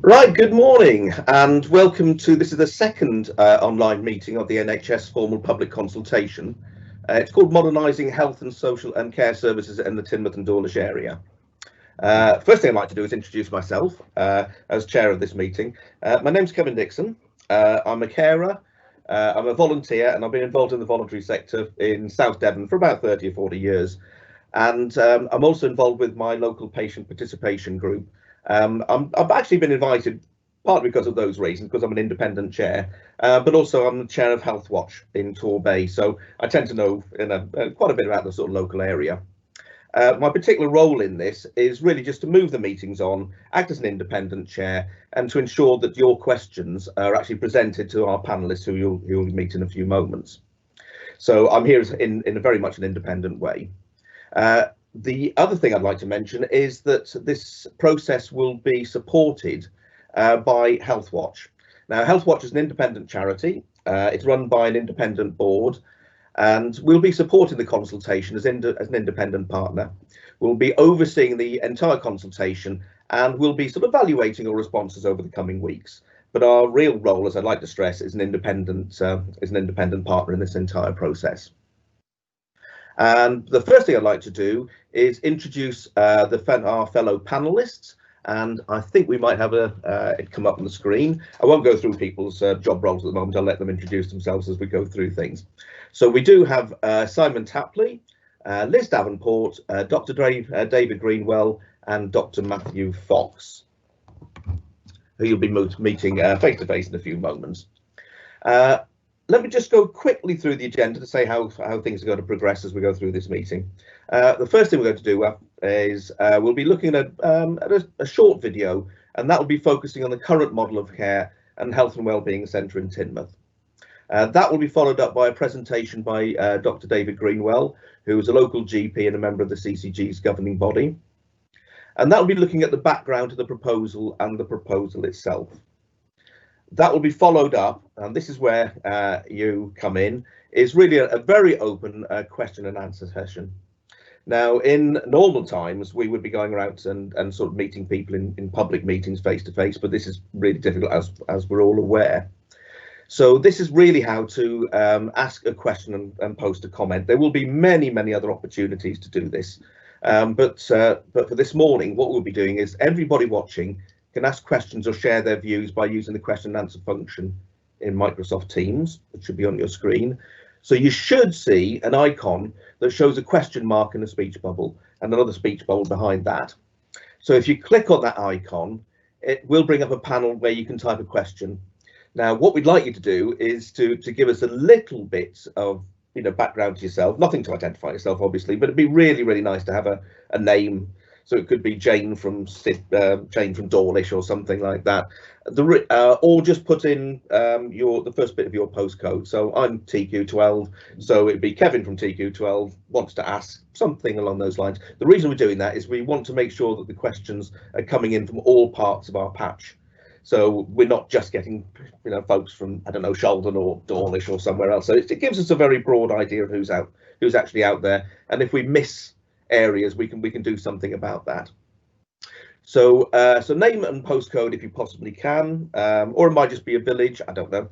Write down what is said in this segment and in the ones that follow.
Right, good morning and welcome to this is the second online meeting of the NHS formal public consultation. It's called Modernising Health and Social and Care Services in the Teignmouth and Dawlish area. First thing I'd like to do is introduce myself as chair of this meeting. My name's Kevin Dixon. I'm a carer, I'm a volunteer, and I've been involved in the voluntary sector in South Devon for about 30 or 40 years. And I'm also involved with my local patient participation group. I've actually been invited partly because of those reasons, because I'm an independent chair, but also I'm the chair of Health Watch in Torbay, so I tend to know quite a bit about the sort of local area. My particular role in this is really just to move the meetings on, act as an independent chair, and to ensure that your questions are actually presented to our panellists who you'll meet in a few moments. So I'm here in a very much an independent way. The other thing I'd like to mention is that this process will be supported by Health Watch. Now, Health Watch is an independent charity. It's run by an independent board, and we'll be supporting the consultation as an independent partner. We'll be overseeing the entire consultation, and we'll be sort of evaluating our responses over the coming weeks. But our real role, as I'd like to stress, is an independent partner in this entire process. And the first thing I'd like to do is introduce our fellow panelists, and I think we might have it come up on the screen. I won't go through people's job roles at the moment. I'll let them introduce themselves as we go through things. So we do have Simon Tapley, Liz Davenport, Dr. David Greenwell, and Dr. Matthew Fox, who you'll be meeting face to face in a few moments. Let me just go quickly through the agenda to say how things are going to progress as we go through this meeting. The first thing we're going to do is we'll be looking at a short video, and that will be focusing on the current model of care and health and wellbeing centre in Teignmouth. That will be followed up by a presentation by Dr. David Greenwell, who is a local GP and a member of the CCG's governing body. And that will be looking at the background to the proposal and the proposal itself. That will be followed up, and this is where you come in, is really a very open question and answer session. Now, in normal times, we would be going around and sort of meeting people in public meetings face to face, but this is really difficult as we're all aware. So this is really how to ask a question and post a comment. There will be many other opportunities to do this. But for this morning, what we'll be doing is everybody watching can ask questions or share their views by using the question and answer function in Microsoft Teams, which should be on your screen. So you should see an icon that shows a question mark in a speech bubble and another speech bubble behind that. So if you click on that icon, it will bring up a panel where you can type a question. Now, what we'd like you to do is to give us a little bit of background to yourself, nothing to identify yourself, obviously, but it'd be really nice to have a name. So it could be Jane from Dawlish or something like that, or just put in the first bit of your postcode. So I'm TQ12, so it'd be Kevin from TQ12 wants to ask something along those lines. The reason we're doing that is we want to make sure that the questions are coming in from all parts of our patch. So we're not just getting folks from, I don't know, Sheldon or Dawlish or somewhere else. So it gives us a very broad idea of who's actually out there, and if we miss areas, we can do something about that. So name and postcode if you possibly can, or it might just be a village, I don't know.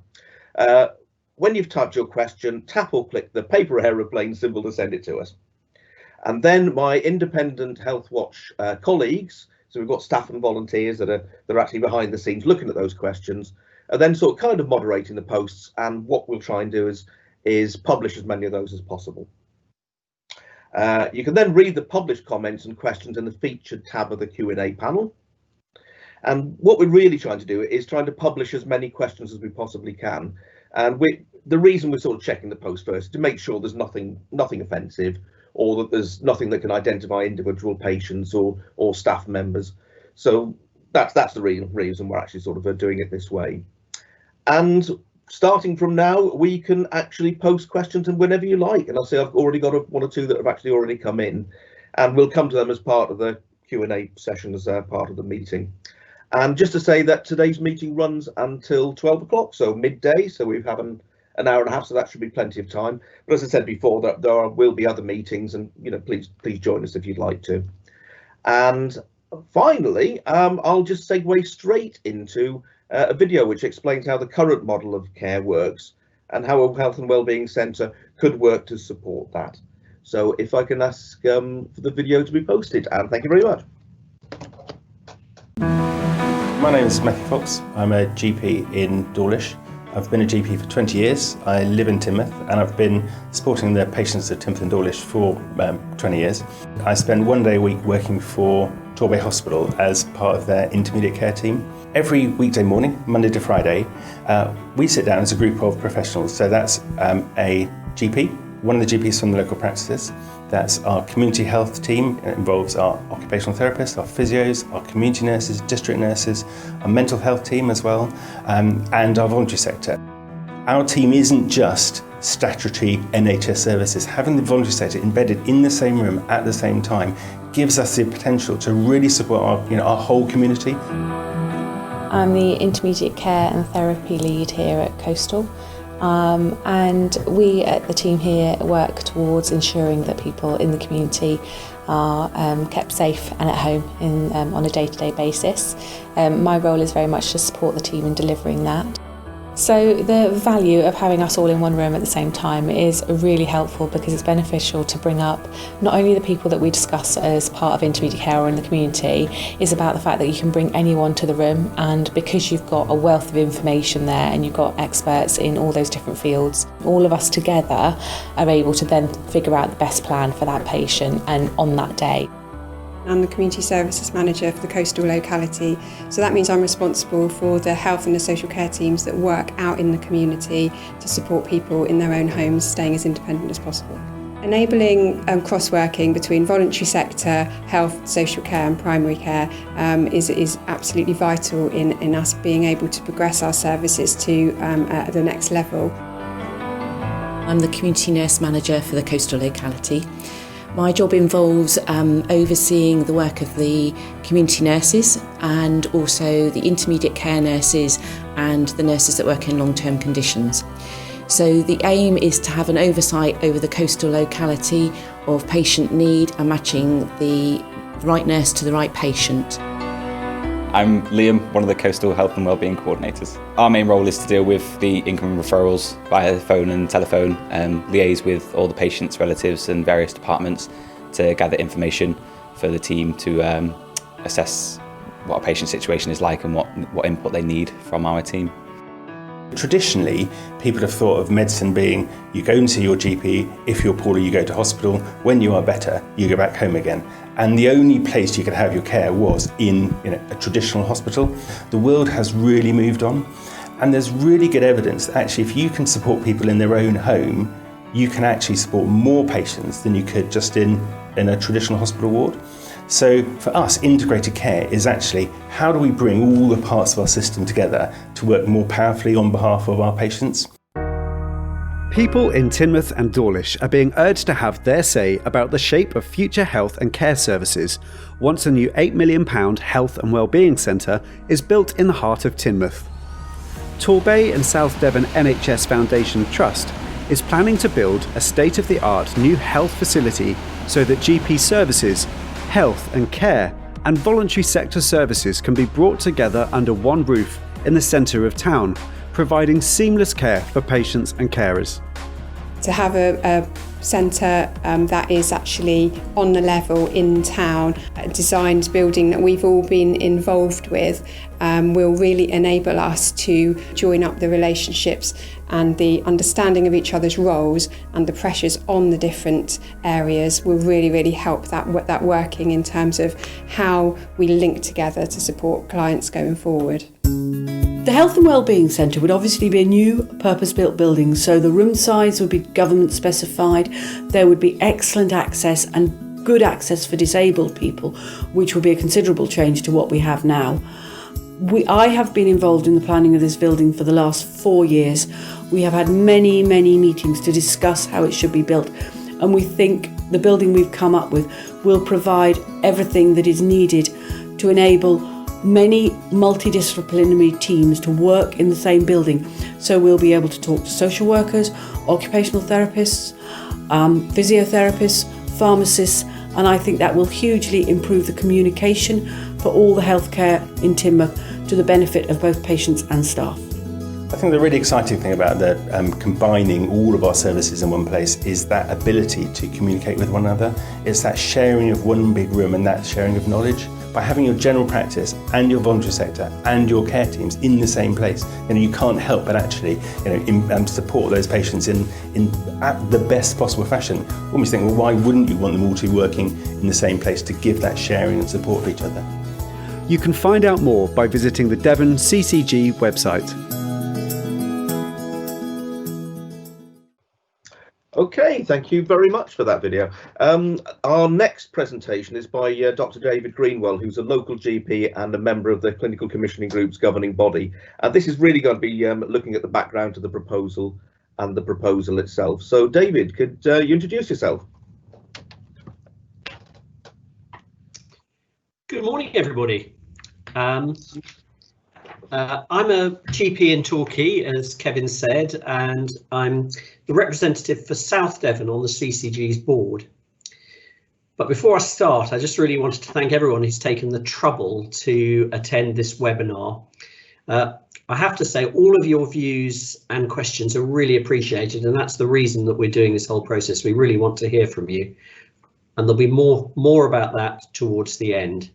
When you've typed your question, tap or click the paper aeroplane symbol to send it to us. And then my independent Health Watch colleagues, so we've got staff and volunteers that are actually behind the scenes looking at those questions, and then sort of kind of moderating the posts. And what we'll try and do is publish as many of those as possible. You can then read the published comments and questions in the featured tab of the Q&A panel. And what we're really trying to do is trying to publish as many questions as we possibly can. And the reason we're sort of checking the post first is to make sure there's nothing offensive, or that there's nothing that can identify individual patients or staff members. So that's the reason we're actually sort of doing it this way. And starting from now, we can actually post questions and whenever you like. And I'll say I've already got one or two that have actually already come in, and we'll come to them as part of the Q&A session as part of the meeting. And just to say that today's meeting runs until 12 o'clock, so midday. So we've had an hour and a half, so that should be plenty of time. But as I said before, there will be other meetings, and please join us if you'd like to. And Finally, I'll just segue straight into a video which explains how the current model of care works and how a health and wellbeing centre could work to support that. So if I can ask for the video to be posted, and thank you very much. My name is Matthew Fox. I'm a GP in Dawlish. I've been a GP for 20 years. I live in Teignmouth and I've been supporting the patients at Teignmouth and Dawlish for 20 years. I spend 1 day a week working for Torbay Hospital as part of their intermediate care team. Every weekday morning, Monday to Friday, we sit down as a group of professionals. So that's a GP, one of the GPs from the local practices. That's our community health team. It involves our occupational therapists, our physios, our community nurses, district nurses, our mental health team as well, and our voluntary sector. Our team isn't just statutory NHS services. Having the voluntary sector embedded in the same room at the same time gives us the potential to really support our whole community. I'm the intermediate care and therapy lead here at Coastal. And we at the team here work towards ensuring that people in the community are kept safe and at home on a day-to-day basis. My role is very much to support the team in delivering that. So the value of having us all in one room at the same time is really helpful because it's beneficial to bring up not only the people that we discuss as part of intermediate care or in the community, is about the fact that you can bring anyone to the room, and because you've got a wealth of information there and you've got experts in all those different fields, all of us together are able to then figure out the best plan for that patient and on that day. I'm the Community Services Manager for the coastal locality, so that means I'm responsible for the health and the social care teams that work out in the community to support people in their own homes staying as independent as possible. Enabling cross-working between voluntary sector, health, social care and primary care is absolutely vital in us being able to progress our services to the next level. I'm the Community Nurse Manager for the coastal locality. My job involves overseeing the work of the community nurses and also the intermediate care nurses and the nurses that work in long-term conditions. So the aim is to have an oversight over the coastal locality of patient need and matching the right nurse to the right patient. I'm Liam, one of the Coastal Health and Wellbeing Coordinators. Our main role is to deal with the incoming referrals via phone and telephone, liaise with all the patients, relatives and various departments to gather information for the team to assess what a patient's situation is like and what input they need from our team. Traditionally, people have thought of medicine being you go and see your GP, if you're poorly you go to hospital, when you are better you go back home again. And the only place you could have your care was in a traditional hospital. The world has really moved on, and there's really good evidence that actually if you can support people in their own home, you can actually support more patients than you could just in a traditional hospital ward. So for us, integrated care is actually how do we bring all the parts of our system together to work more powerfully on behalf of our patients. People in Teignmouth and Dawlish are being urged to have their say about the shape of future health and care services once a new £8 million health and wellbeing centre is built in the heart of Teignmouth. Torbay and South Devon NHS Foundation Trust is planning to build a state-of-the-art new health facility so that GP services, health and care and voluntary sector services can be brought together under one roof in the centre of town, providing seamless care for patients and carers. To have a centre that is actually on the level in town, a designed building that we've all been involved with, will really enable us to join up the relationships and the understanding of each other's roles, and the pressures on the different areas will really help that working in terms of how we link together to support clients going forward. The Health and Wellbeing Centre would obviously be a new purpose-built building, so the room size would be government specified, there would be excellent access and good access for disabled people, which will be a considerable change to what we have now. I have been involved in the planning of this building for the last 4 years. We have had many meetings to discuss how it should be built, and we think the building we've come up with will provide everything that is needed to enable many multidisciplinary teams to work in the same building. So we'll be able to talk to social workers, occupational therapists, physiotherapists, pharmacists, and I think that will hugely improve the communication for all the healthcare in Teignmouth to the benefit of both patients and staff. I think the really exciting thing about the combining all of our services in one place is that ability to communicate with one another. It's that sharing of one big room and that sharing of knowledge. By having your general practice and your voluntary sector and your care teams in the same place, you can't help but actually support those patients in at the best possible fashion. Almost think, well, why wouldn't you want them all to be working in the same place to give that sharing and support for each other? You can find out more by visiting the Devon CCG website. Okay, thank you very much for that video. Our next presentation is by Dr. David Greenwell, who's a local GP and a member of the Clinical Commissioning Group's governing body. And this is really going to be looking at the background to the proposal and the proposal itself. So, David, could you introduce yourself? Good morning, everybody. I'm a GP in Torquay, as Kevin said, and I'm the representative for South Devon on the CCG's board. But before I start, I just really wanted to thank everyone who's taken the trouble to attend this webinar. I have to say, all of your views and questions are really appreciated, and that's the reason that we're doing this whole process. We really want to hear from you, and there'll be more about that towards the end.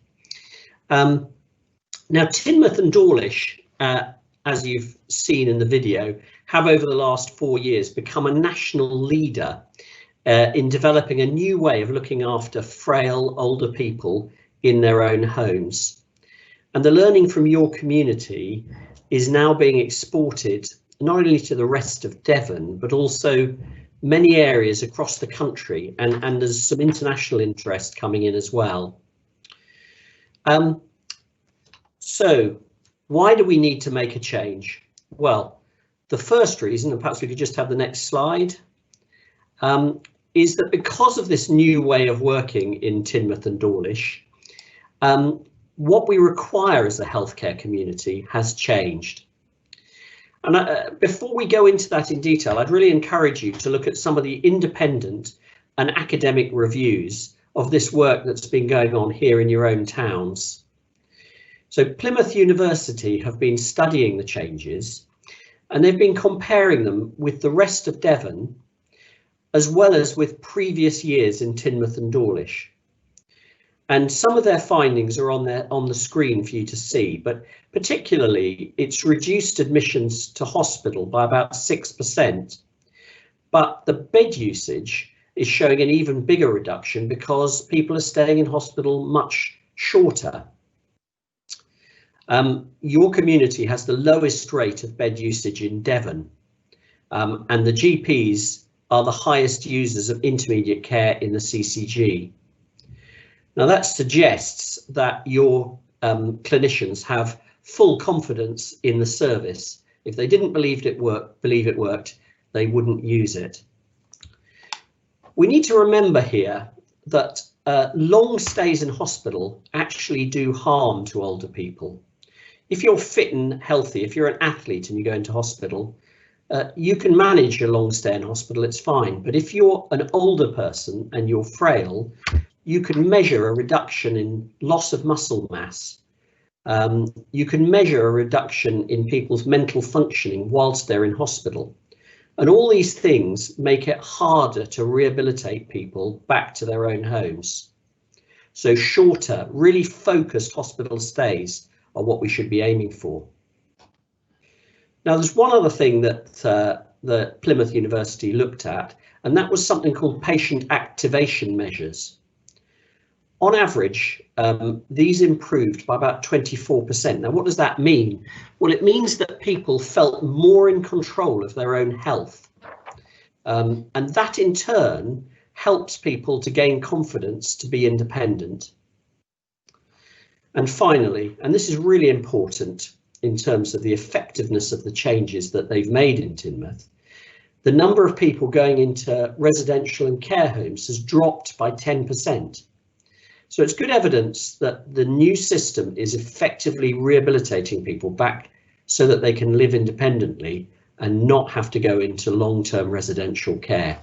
Now, Teignmouth and Dawlish, as you've seen in the video, have over the last 4 years become a national leader in developing a new way of looking after frail older people in their own homes. And the learning from your community is now being exported not only to the rest of Devon, but also many areas across the country, and there's some international interest coming in as well. So why do we need to make a change? Well, the first reason, and perhaps we could just have the next slide, is that because of this new way of working in Teignmouth and Dawlish, what we require as a healthcare community has changed. And before we go into that in detail, I'd really encourage you to look at some of the independent and academic reviews of this work that's been going on here in your own towns. So Plymouth University have been studying the changes, and they've been comparing them with the rest of Devon, as well as with previous years in Teignmouth and Dawlish. And some of their findings are on the screen for you to see, but particularly it's reduced admissions to hospital by about 6%. But the bed usage is showing an even bigger reduction because people are staying in hospital much shorter. Your community has the lowest rate of bed usage in Devon, and the GPs are the highest users of intermediate care in the CCG. Now that suggests that your clinicians have full confidence in the service. If they didn't believe it worked, they wouldn't use it. We need to remember here that long stays in hospital actually do harm to older people. If you're fit and healthy, if you're an athlete and you go into hospital, you can manage a long stay in hospital, it's fine. But if you're an older person and you're frail, you can measure a reduction in loss of muscle mass. You can measure a reduction in people's mental functioning whilst they're in hospital. And all these things make it harder to rehabilitate people back to their own homes. So shorter, really focused hospital stays are what we should be aiming for. Now, there's one other thing that the Plymouth University looked at, and that was something called patient activation measures. On average, these improved by about 24%. Now, what does that mean? Well, it means that people felt more in control of their own health. And that in turn helps people to gain confidence to be independent. And finally, and this is really important in terms of the effectiveness of the changes that they've made in Teignmouth, the number of people going into residential and care homes has dropped by 10%. So it's good evidence that the new system is effectively rehabilitating people back so that they can live independently and not have to go into long-term residential care.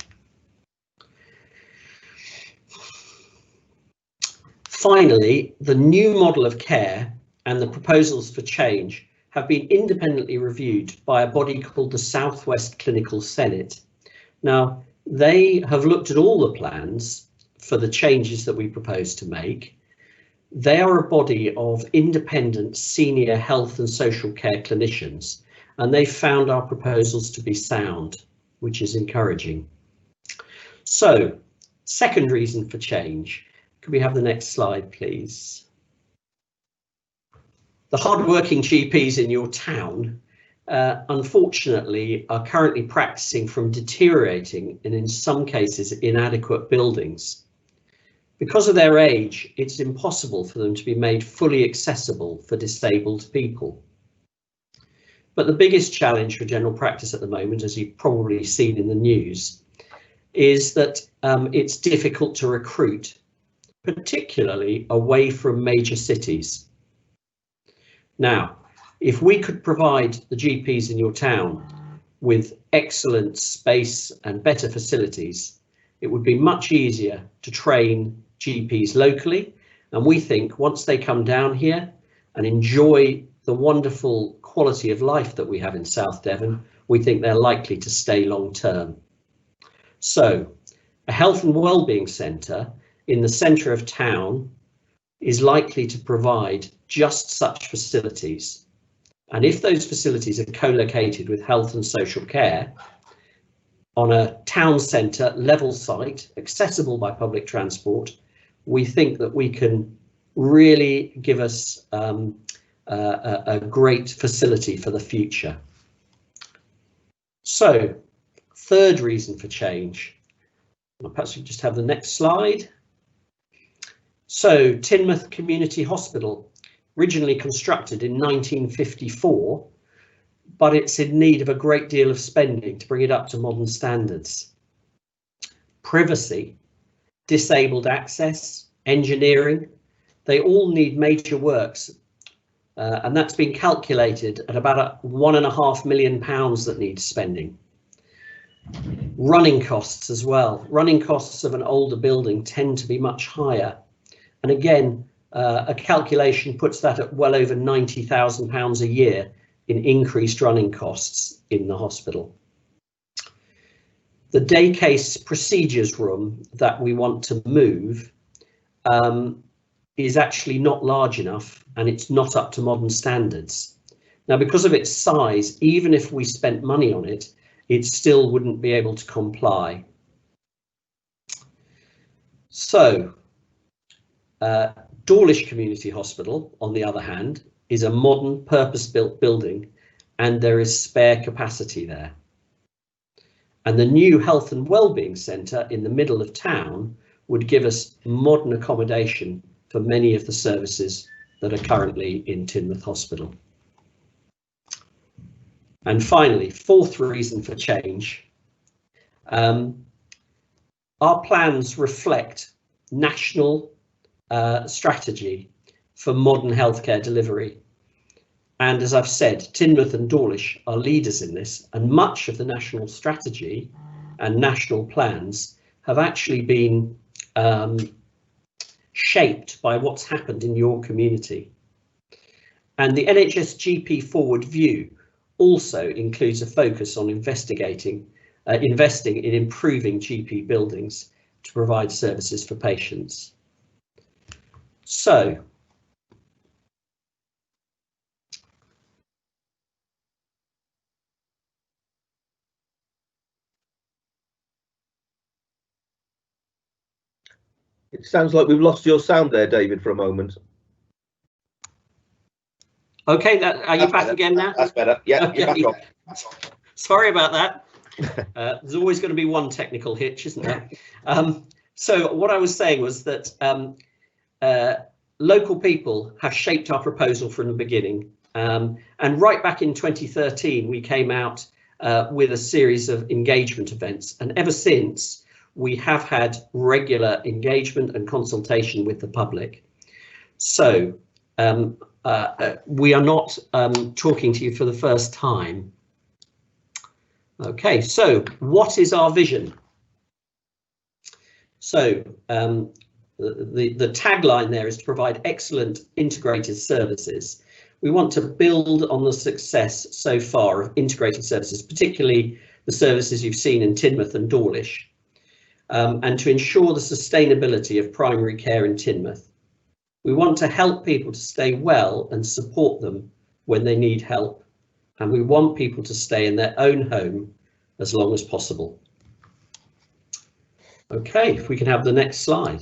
Finally, the new model of care and the proposals for change have been independently reviewed by a body called the Southwest Clinical Senate. Now, they have looked at all the plans for the changes that we propose to make. They are a body of independent senior health and social care clinicians, and they found our proposals to be sound, which is encouraging. So, second reason for change. Could we have the next slide, please? The hard-working GPs in your town, unfortunately, are currently practicing from deteriorating and in some cases inadequate buildings. Because of their age, it's impossible for them to be made fully accessible for disabled people. But the biggest challenge for general practice at the moment, as you've probably seen in the news, is that it's difficult to recruit, particularly away from major cities. Now, if we could provide the GPs in your town with excellent space and better facilities, it would be much easier to train GPs locally. And we think once they come down here and enjoy the wonderful quality of life that we have in South Devon, we think they're likely to stay long term. So a health and wellbeing centre in the centre of town is likely to provide just such facilities. And if those facilities are co-located with health and social care on a town centre level site, accessible by public transport, we think that we can really give us a great facility for the future. So, third reason for change. Perhaps we just have the next slide. So, Teignmouth Community Hospital, originally constructed in 1954, but it's in need of a great deal of spending to bring it up to modern standards. Privacy, disabled access, engineering, they all need major works, and that's been calculated at about £1.5 million that needs spending. Running costs as well. Running costs of an older building tend to be much higher. And again, a calculation puts that at well over £90,000 a year in increased running costs in the hospital. The day case procedures room that we want to move is actually not large enough, and it's not up to modern standards. Now, because of its size, even if we spent money on it, it still wouldn't be able to comply. So, Dawlish Community Hospital, on the other hand, is a modern purpose-built building, and there is spare capacity there. And the new Health and Wellbeing Centre in the middle of town would give us modern accommodation for many of the services that are currently in Teignmouth Hospital. And finally, fourth reason for change. Our plans reflect national strategy for modern healthcare delivery. And as I've said, Teignmouth and Dawlish are leaders in this, and much of the national strategy and national plans have actually been shaped by what's happened in your community. And the NHS GP Forward View also includes a focus on investing in improving GP buildings to provide services for patients. So, it sounds like we've lost your sound there, David, for a moment. Okay, are you back again now? That's better. Yeah, okay. You're back on. Sorry about that. There's always going to be one technical hitch, isn't there? So what I was saying was that local people have shaped our proposal from the beginning. And right back in 2013, we came out with a series of engagement events. And ever since, we have had regular engagement and consultation with the public. So we are not talking to you for the first time. Okay, so what is our vision? So the tagline there is to provide excellent integrated services. We want to build on the success so far of integrated services, particularly the services you've seen in Teignmouth and Dawlish, and to ensure the sustainability of primary care in Teignmouth. We want to help people to stay well and support them when they need help, and we want people to stay in their own home as long as possible. Okay, if we can have the next slide.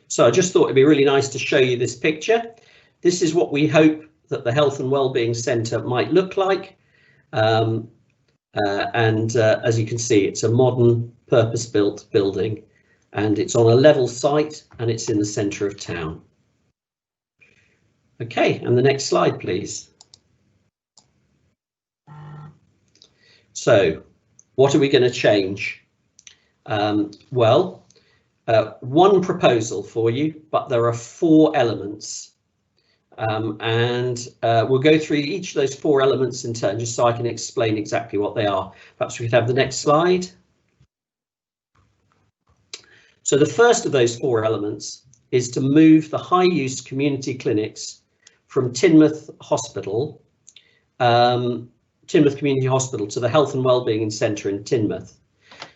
So I just thought it'd be really nice to show you this picture. This is what we hope that the Health and Wellbeing Centre might look like. As you can see, it's a modern purpose-built building, and it's on a level site, and it's in the centre of town. Okay, and the next slide, please. So, what are we going to change? One proposal for you, but there are 4 elements. We'll go through each of those 4 elements in turn, just so I can explain exactly what they are. Perhaps we could have the next slide. So the first of those 4 elements is to move the high-use community clinics from Teignmouth Hospital, Teignmouth Community Hospital, to the Health and Wellbeing Centre in Teignmouth.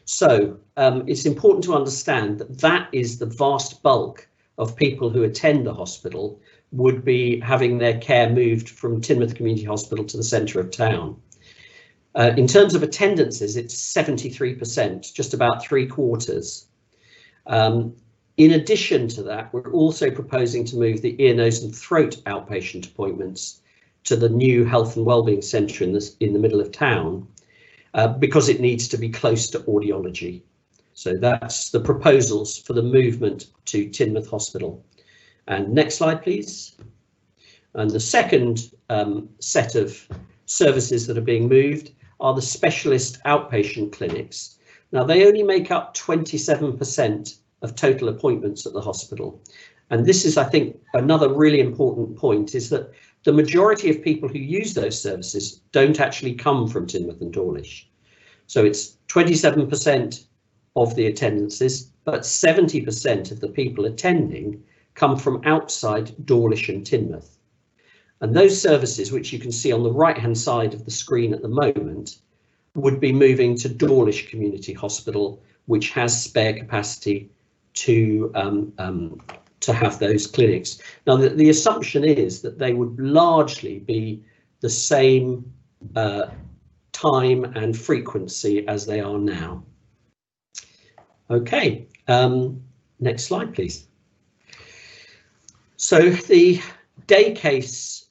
So it's important to understand that that is the vast bulk of people who attend the hospital would be having their care moved from Teignmouth Community Hospital to the centre of town. In terms of attendances, it's 73%, just about 3/4. In addition to that, we're also proposing to move the ear, nose and throat outpatient appointments to the new Health and Wellbeing Centre in the middle of town, because it needs to be close to audiology. So that's the proposals for the movement to Teignmouth Hospital. And next slide, please. And the second set of services that are being moved are the specialist outpatient clinics. Now, they only make up 27% of total appointments at the hospital. And this is, I think, another really important point, is that the majority of people who use those services don't actually come from Teignmouth and Dawlish. So it's 27% of the attendances, but 70% of the people attending come from outside Dawlish and Teignmouth. And those services, which you can see on the right-hand side of the screen at the moment, would be moving to Dawlish Community Hospital, which has spare capacity to have those clinics. Now, the assumption is that they would largely be the same time and frequency as they are now. Okay, next slide, please. So the day case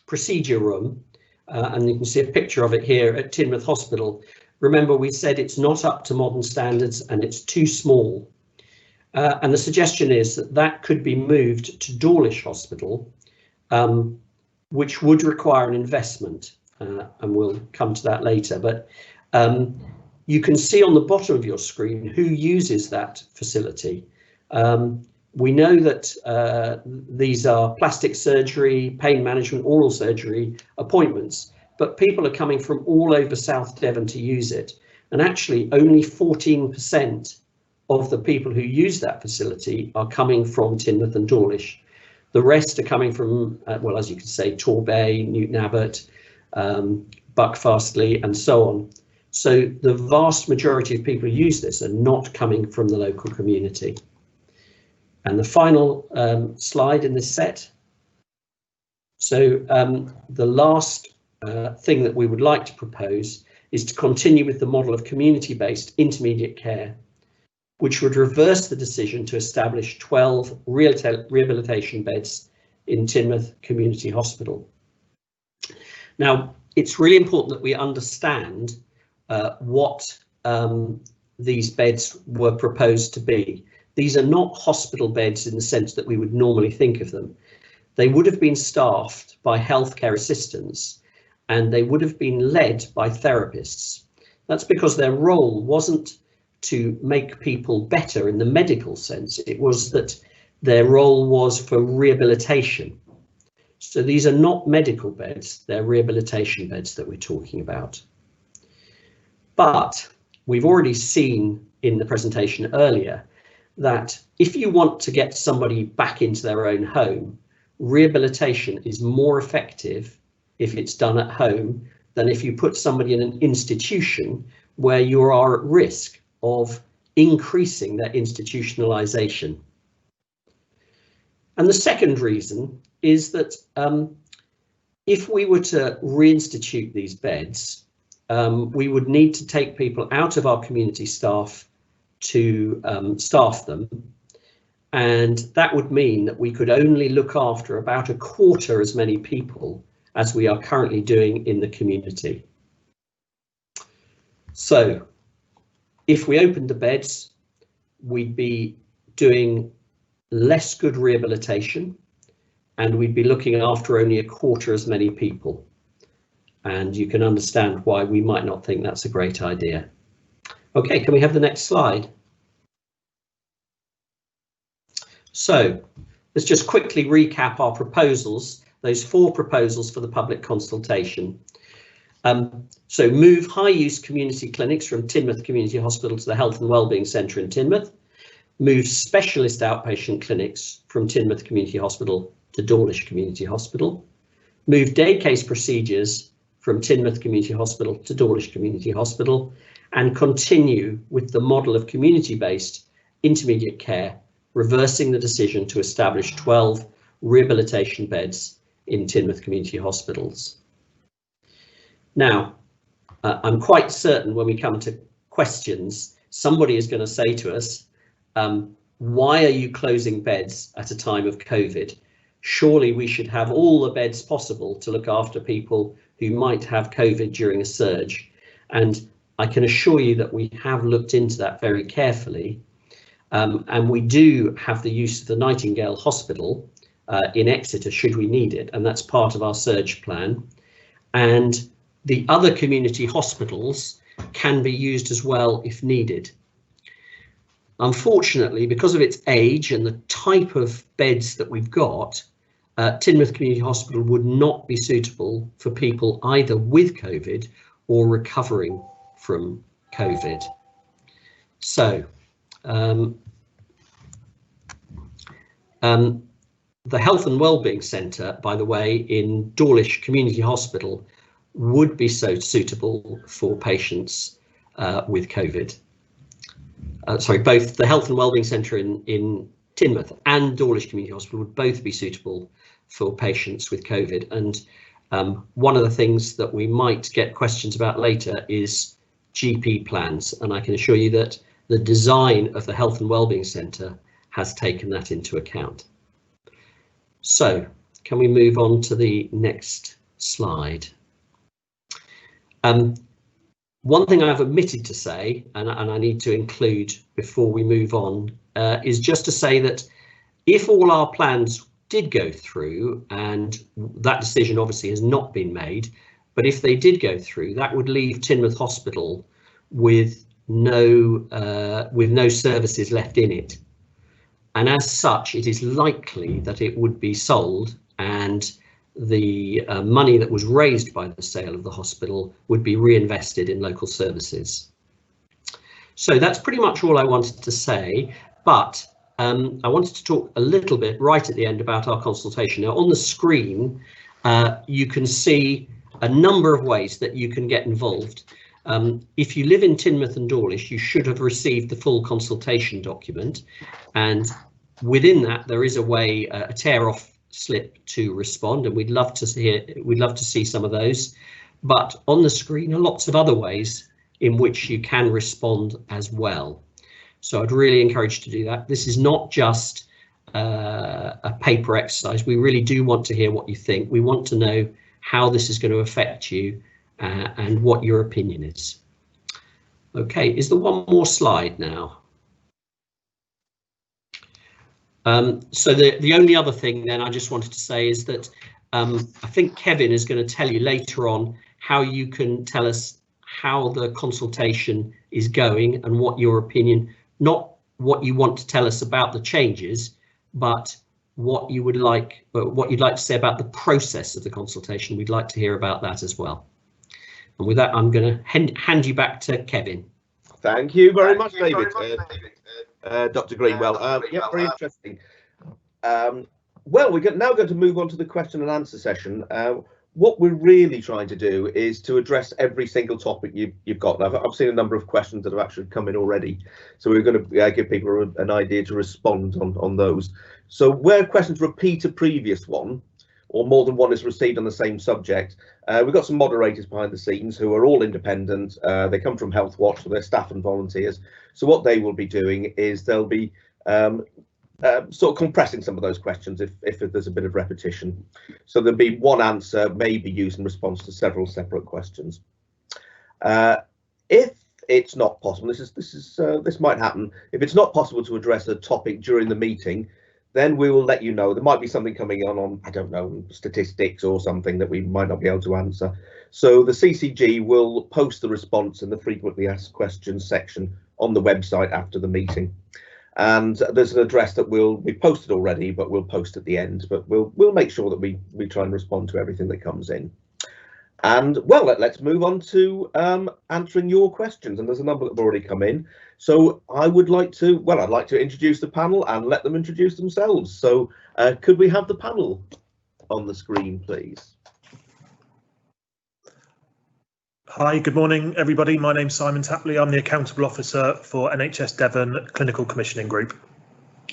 procedure room, and you can see a picture of it here at Teignmouth Hospital. Remember, we said it's not up to modern standards and it's too small. And the suggestion is that that could be moved to Dawlish Hospital, which would require an investment, and we'll come to that later. But you can see on the bottom of your screen who uses that facility. We know that these are plastic surgery, pain management, oral surgery appointments, but people are coming from all over South Devon to use it. And actually only 14% of the people who use that facility are coming from Teignmouth and Dawlish. The rest are coming from, well, as you can say, Torbay, Newton Abbot, Buckfastleigh, and so on. So the vast majority of people who use this are not coming from the local community. And the final slide in this set. So the last thing that we would like to propose is to continue with the model of community-based intermediate care, which would reverse the decision to establish 12 rehabilitation beds in Teignmouth Community Hospital. Now, it's really important that we understand what these beds were proposed to be. These are not hospital beds in the sense that we would normally think of them. They would have been staffed by healthcare assistants, and they would have been led by therapists. That's because their role wasn't to make people better in the medical sense. It was that their role was for rehabilitation. So these are not medical beds, they're rehabilitation beds that we're talking about. But we've already seen in the presentation earlier, that if you want to get somebody back into their own home, rehabilitation is more effective if it's done at home than if you put somebody in an institution where you are at risk of increasing their institutionalization. And the second reason is that if we were to reinstitute these beds, we would need to take people out of our community staff to staff them, and that would mean that we could only look after about a quarter as many people as we are currently doing in the community. So if we opened the beds, we'd be doing less good rehabilitation, and we'd be looking after only a quarter as many people. And you can understand why we might not think that's a great idea. Okay, can we have the next slide? So let's just quickly recap our proposals, those 4 proposals for the public consultation. So move high-use community clinics from Teignmouth Community Hospital to the Health and Wellbeing Centre in Teignmouth. Move specialist outpatient clinics from Teignmouth Community Hospital to Dawlish Community Hospital. Move day case procedures from Teignmouth Community Hospital to Dawlish Community Hospital, and continue with the model of community-based intermediate care, reversing the decision to establish 12 rehabilitation beds in Teignmouth Community Hospitals. Now, I'm quite certain when we come to questions, somebody is going to say to us, why are you closing beds at a time of COVID? Surely we should have all the beds possible to look after people who might have COVID during a surge. And I can assure you that we have looked into that very carefully. And we do have the use of the Nightingale Hospital in Exeter should we need it, and that's part of our surge plan. And the other community hospitals can be used as well if needed. Unfortunately, because of its age and the type of beds that we've got, Teignmouth Community Hospital would not be suitable for people either with COVID or recovering from COVID. So the Health and Wellbeing Centre, by the way, in Dawlish Community Hospital would be so suitable for patients with COVID. Sorry, both the Health and Wellbeing Centre in Teignmouth and Dawlish Community Hospital would both be suitable for patients with COVID. And one of the things that we might get questions about later is GP plans, and I can assure you that the design of the Health and Wellbeing Centre has taken that into account. So can we move on to the next slide? One thing I've omitted to say, and I need to include before we move on, is just to say that if all our plans did go through, and that decision obviously has not been made, but if they did go through, that would leave Teignmouth Hospital with no services left in it. And as such, it is likely that it would be sold, and the money that was raised by the sale of the hospital would be reinvested in local services. So that's pretty much all I wanted to say, but I wanted to talk a little bit right at the end about our consultation. Now on the screen, you can see a number of ways that you can get involved. If you live in Teignmouth and Dawlish, you should have received the full consultation document, and within that there is a way, a tear-off slip to respond, and we'd love to see some of those. But on the screen are lots of other ways in which you can respond as well. So I'd really encourage you to do that. This is not just a paper exercise. We really do want to hear what you think. We want to know how this is going to affect you and what your opinion is. Okay, is there one more slide now? So the only other thing then I just wanted to say is that I think Kevin is going to tell you later on how you can tell us how the consultation is going and what your opinion, not what you want to tell us about the changes, but what you would like, what you'd like to say about the process of the consultation. We'd like to hear about that as well. And with that, I'm going to hand you back to Kevin. Thank you very much, David. Dr. Greenwell. Yeah, very interesting. Well, we're now going to move on to the question and answer session. What we're really trying to do is to address every single topic you've got. I've seen a number of questions that have actually come in already, so we're going to give people an idea to respond on those. So where questions repeat a previous one, or more than one is received on the same subject, we've got some moderators behind the scenes who are all independent. They come from Health Watch, so they're staff and volunteers. So what they will be doing is they'll be sort of compressing some of those questions if there's a bit of repetition. So there'll be one answer maybe used in response to several separate questions. If it's not possible, this might happen. If it's not possible to address a topic during the meeting, then we will let you know. There might be something coming on, I don't know, statistics or something that we might not be able to answer. So the CCG will post the response in the frequently asked questions section on the website after the meeting. And there's an address that we posted already, but we'll post at the end. But we'll make sure that we try and respond to everything that comes in. And well, let's move on to answering your questions. And there's a number that have already come in. So I'd like to introduce the panel and let them introduce themselves. So could we have the panel on the screen, please? Hi, good morning, everybody. My name's Simon Tapley. I'm the Accountable Officer for NHS Devon Clinical Commissioning Group.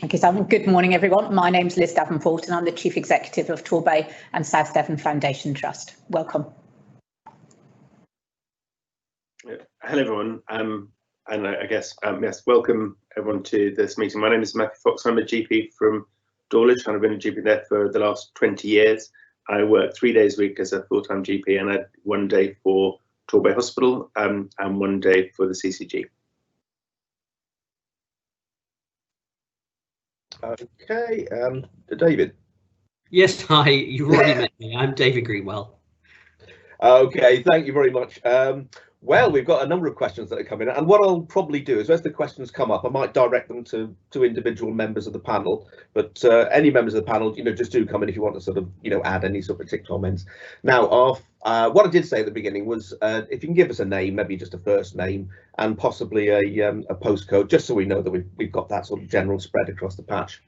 Okay, Simon. Good morning, everyone. My name's Liz Davenport and I'm the Chief Executive of Torbay and South Devon Foundation Trust. Welcome. Hello, everyone. And I guess, yes, welcome everyone to this meeting. My name is Matthew Fox. I'm a GP from Dawlish and I've been a GP there for the last 20 years. I work 3 days a week as a full-time GP and I had 1 day for Torbay Hospital and 1 day for the CCG. Okay, David. Yes, hi, you've already met me. I'm David Greenwell. Okay, thank you very much. Well, we've got a number of questions that are coming in, and what I'll probably do is as the questions come up, I might direct them to individual members of the panel, but any members of the panel, just do come in if you want to sort of, add any sort of particular comments. Now, what I did say at the beginning was if you can give us a name, maybe just a first name, and possibly a postcode, just so we know that we've got that sort of general spread across the patch.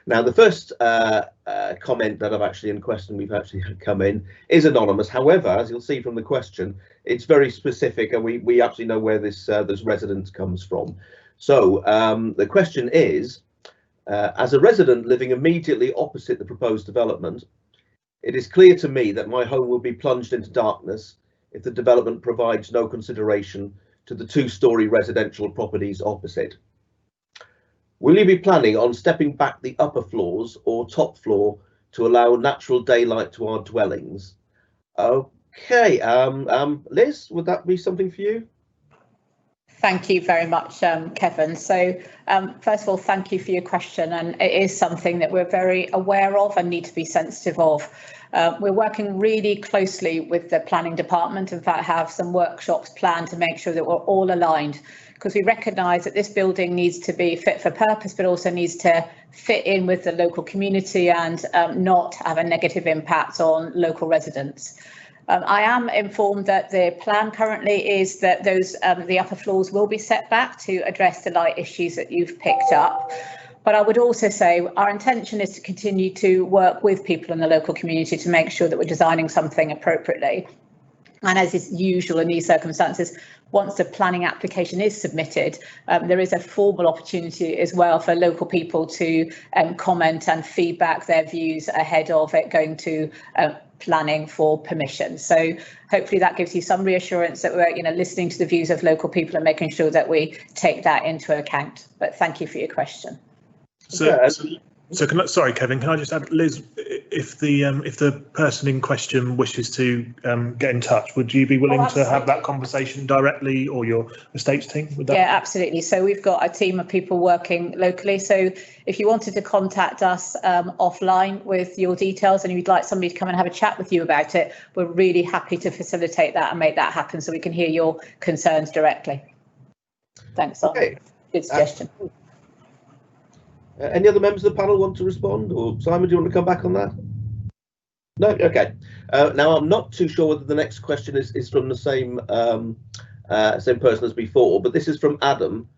Now, the first comment that we've actually had come in is anonymous. However, as you'll see from the question, it's very specific, and we actually know where this resident comes from. So the question is, as a resident living immediately opposite the proposed development, it is clear to me that my home will be plunged into darkness if the development provides no consideration to the 2-storey residential properties opposite. Will you be planning on stepping back the upper floors or top floor to allow natural daylight to our dwellings? Okay, Liz, would that be something for you? Thank you very much, Kevin. So first of all, thank you for your question, and it is something that we're very aware of and need to be sensitive of. We're working really closely with the planning department, in fact have some workshops planned to make sure that we're all aligned, because we recognise that this building needs to be fit for purpose, but also needs to fit in with the local community and not have a negative impact on local residents. I am informed that the plan currently is that the upper floors will be set back to address the light issues that you've picked up. But I would also say our intention is to continue to work with people in the local community to make sure that we're designing something appropriately. And as is usual in these circumstances, once the planning application is submitted, there is a formal opportunity as well for local people to comment and feedback their views ahead of it going to planning for permission. So hopefully that gives you some reassurance that we're listening to the views of local people and making sure that we take that into account. But thank you for your question. Sorry, Kevin, can I just add, Liz, if the person in question wishes to get in touch, would you be willing to have that conversation directly, or your estates team? Yeah, absolutely. So we've got a team of people working locally. So if you wanted to contact us offline with your details and you'd like somebody to come and have a chat with you about it, we're really happy to facilitate that and make that happen so we can hear your concerns directly. Thanks, okay. Good suggestion. Any other members of the panel want to respond? Or Simon, do you want to come back on that? No? Okay. Now, I'm not too sure whether the next question is from the same same person as before, but this is from Adam,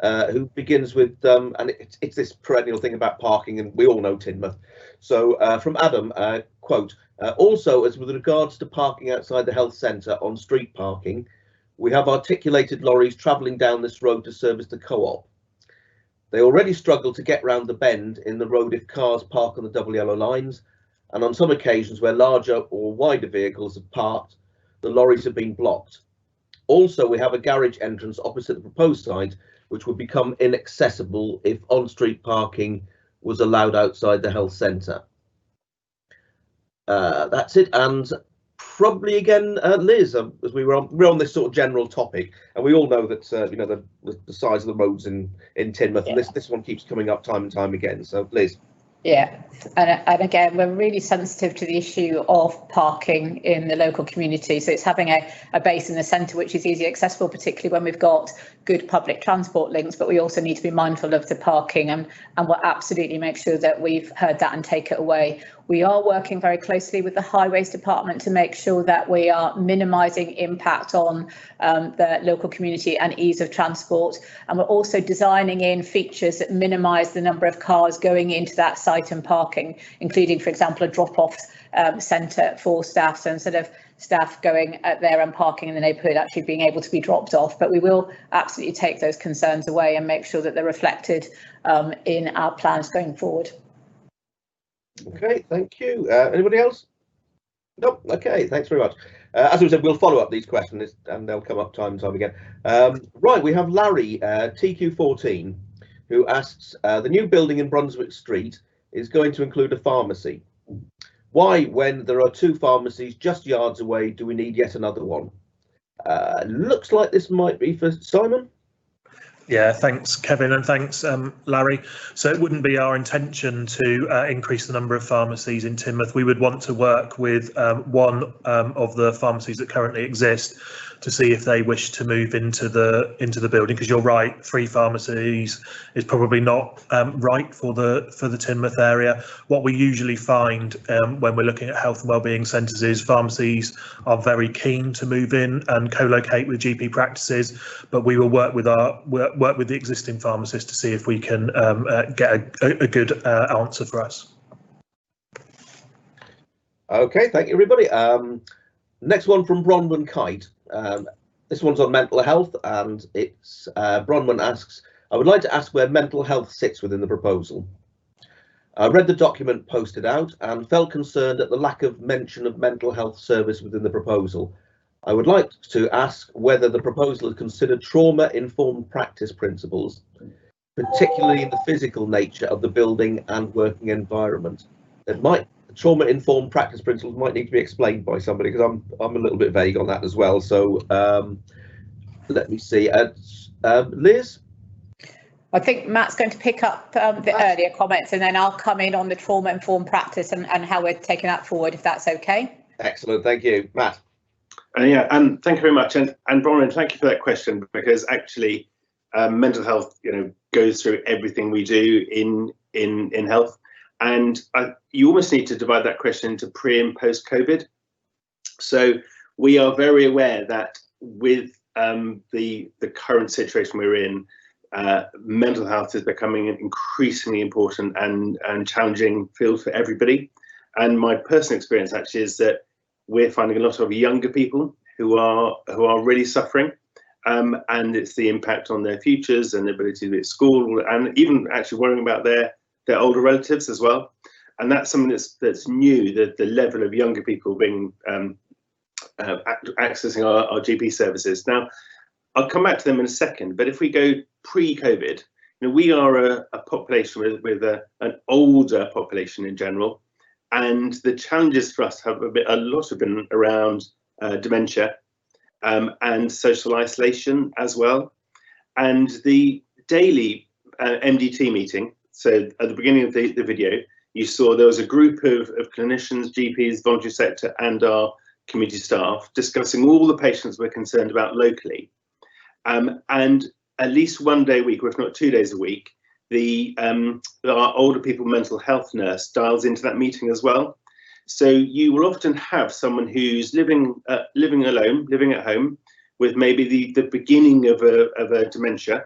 who begins with, and it's this perennial thing about parking, and we all know Teignmouth. So from Adam, quote, also, as with regards to parking outside the health centre on street parking, we have articulated lorries travelling down this road to service the co-op. They already struggle to get round the bend in the road if cars park on the double yellow lines, and on some occasions where larger or wider vehicles have parked, the lorries have been blocked. Also, we have a garage entrance opposite the proposed site, which would become inaccessible if on-street parking was allowed outside the health centre. That's it, and probably again, Liz, as we're on this sort of general topic, and we all know that you know the size of the roads in Teignmouth, and this one keeps coming up time and time again. So, Liz. Yeah, and again, we're really sensitive to the issue of parking in the local community. So it's having a base in the centre which is easily accessible, particularly when we've got good public transport links. But we also need to be mindful of the parking, and we'll absolutely make sure that we've heard that and take it away. We are working very closely with the Highways Department to make sure that we are minimising impact on the local community and ease of transport. And we're also designing in features that minimise the number of cars going into that site and parking, including, for example, a drop-off centre for staff. So instead of staff going there and parking in the neighbourhood, actually being able to be dropped off. But we will absolutely take those concerns away and make sure that they're reflected in our plans going forward. Okay, thank you. Anybody else? Nope. Okay, thanks very much. As we said, we'll follow up these questions and they'll come up time and time again. Right, we have Larry, TQ14, who asks, the new building in Brunswick Street is going to include a pharmacy. Why, when there are 2 pharmacies just yards away, do we need yet another one? Looks like this might be for Simon. Yeah, thanks, Kevin, and thanks, Larry. So it wouldn't be our intention to increase the number of pharmacies in Teignmouth. We would want to work with one of the pharmacies that currently exist to see if they wish to move into the building. Because you're right, 3 pharmacies is probably not right for the Teignmouth area. What we usually find when we're looking at health and wellbeing centres is pharmacies are very keen to move in and co-locate with GP practices, but we will work with the existing pharmacists to see if we can get a good answer for us. Okay, thank you, everybody. Next one from Bronwyn Kite. This one's on mental health, and it's Bronwyn asks, I would like to ask where mental health sits within the proposal. I read the document posted out and felt concerned at the lack of mention of mental health service within the proposal. I would like to ask whether the proposal has considered trauma-informed practice principles, particularly in the physical nature of the building and working environment. Trauma-informed practice principles might need to be explained by somebody, because I'm a little bit vague on that as well. So let me see. Liz? I think Matt's going to pick up the earlier comments, and then I'll come in on the trauma-informed practice and how we're taking that forward, if that's okay. Excellent, thank you. Matt? Yeah, and thank you very much. And Bronwyn, thank you for that question, because actually mental health, goes through everything we do in health. And you almost need to divide that question into pre and post COVID. So we are very aware that with the current situation we're in, mental health is becoming an increasingly important and challenging field for everybody. And my personal experience actually is that we're finding a lot of younger people who are really suffering, and it's the impact on their futures and their ability to be at school, and even actually worrying about their older relatives as well. And that's something that's new, the level of younger people being accessing our GP services. Now, I'll come back to them in a second, but if we go pre-COVID, we are a population with an older population in general, and the challenges for us have a lot have been around dementia and social isolation as well. And the daily MDT meeting, so at the beginning of the video, you saw there was a group of clinicians, GPs, voluntary sector, and our community staff discussing all the patients we're concerned about locally. And at least one day a week, or if not 2 days a week, our older people mental health nurse dials into that meeting as well. So you will often have someone who's living alone, living at home, with maybe the beginning of a dementia,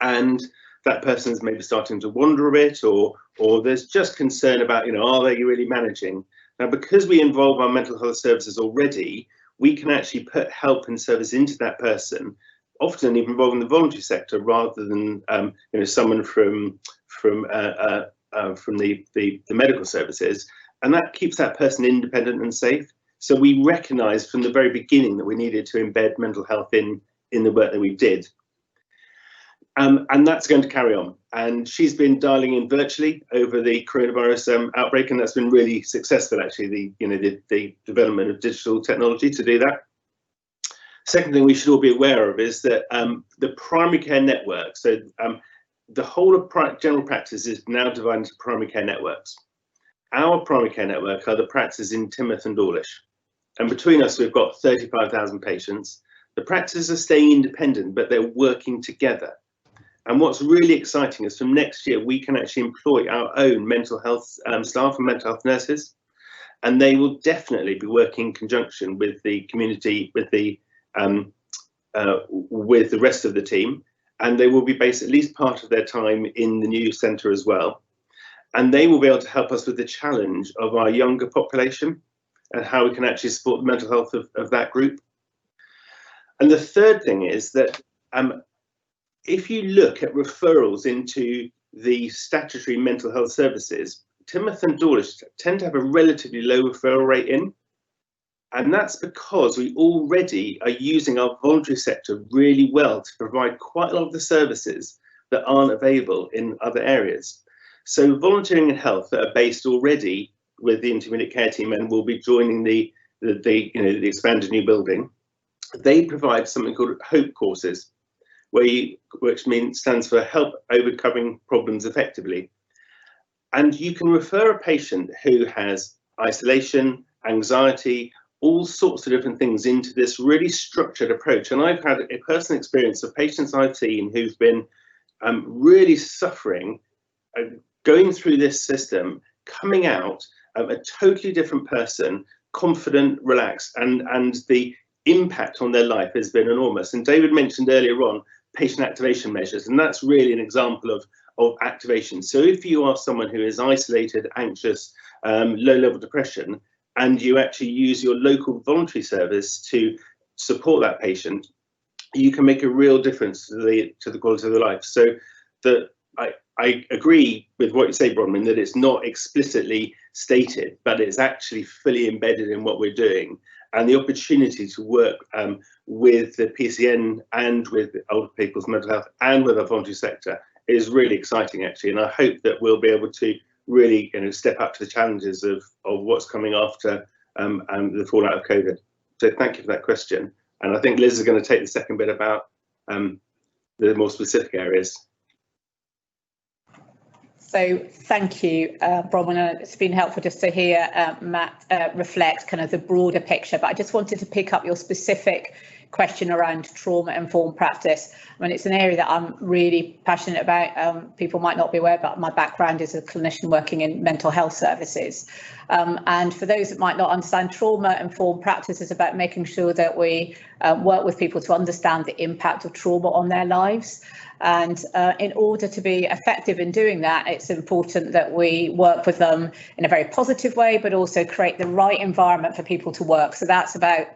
and that person's maybe starting to wander a bit, or there's just concern about, are they really managing? Now, because we involve our mental health services already, we can actually put help and service into that person, often even involving the voluntary sector rather than someone from the medical services, and that keeps that person independent and safe. So we recognised from the very beginning that we needed to embed mental health in the work that we did. And that's going to carry on. And she's been dialing in virtually over the coronavirus outbreak, and that's been really successful, actually, the development of digital technology to do that. Second thing we should all be aware of is that the primary care network, so the whole of general practice is now divided into primary care networks. Our primary care network are the practices in Teignmouth and Dawlish. And between us, we've got 35,000 patients. The practices are staying independent, but they're working together. And what's really exciting is from next year, we can actually employ our own mental health staff and mental health nurses. And they will definitely be working in conjunction with the community, with the rest of the team. And they will be based at least part of their time in the new centre as well. And they will be able to help us with the challenge of our younger population and how we can actually support the mental health of that group. And the third thing is that if you look at referrals into the statutory mental health services, Teignmouth and Dawlish tend to have a relatively low referral rate in. And that's because we already are using our voluntary sector really well to provide quite a lot of the services that aren't available in other areas. So volunteering in health that are based already with the intermediate care team and will be joining the expanded new building, they provide something called HOPE courses, which stands for Help Overcoming Problems Effectively. And you can refer a patient who has isolation, anxiety, all sorts of different things into this really structured approach. And I've had a personal experience of patients I've seen who've been really suffering, going through this system, coming out a totally different person, confident, relaxed, and the impact on their life has been enormous. And David mentioned earlier on patient activation measures, and that's really an example of activation. So if you are someone who is isolated, anxious, low-level depression, and you actually use your local voluntary service to support that patient, you can make a real difference to the quality of their life. So I agree with what you say, Bronwyn, that it's not explicitly stated, but it's actually fully embedded in what we're doing. And the opportunity to work with the PCN and with older people's mental health and with our voluntary sector is really exciting, actually. And I hope that we'll be able to really step up to the challenges of what's coming after the fallout of COVID. So thank you for that question. And I think Liz is going to take the second bit about the more specific areas. So thank you, Bronwyn. It's been helpful just to hear Matt reflect kind of the broader picture, but I just wanted to pick up your specific question around trauma-informed practice. I mean, it's an area that I'm really passionate about. People might not be aware, but my background is a clinician working in mental health services. And for those that might not understand, trauma-informed practice is about making sure that we work with people to understand the impact of trauma on their lives. And in order to be effective in doing that, it's important that we work with them in a very positive way, but also create the right environment for people to work. So that's about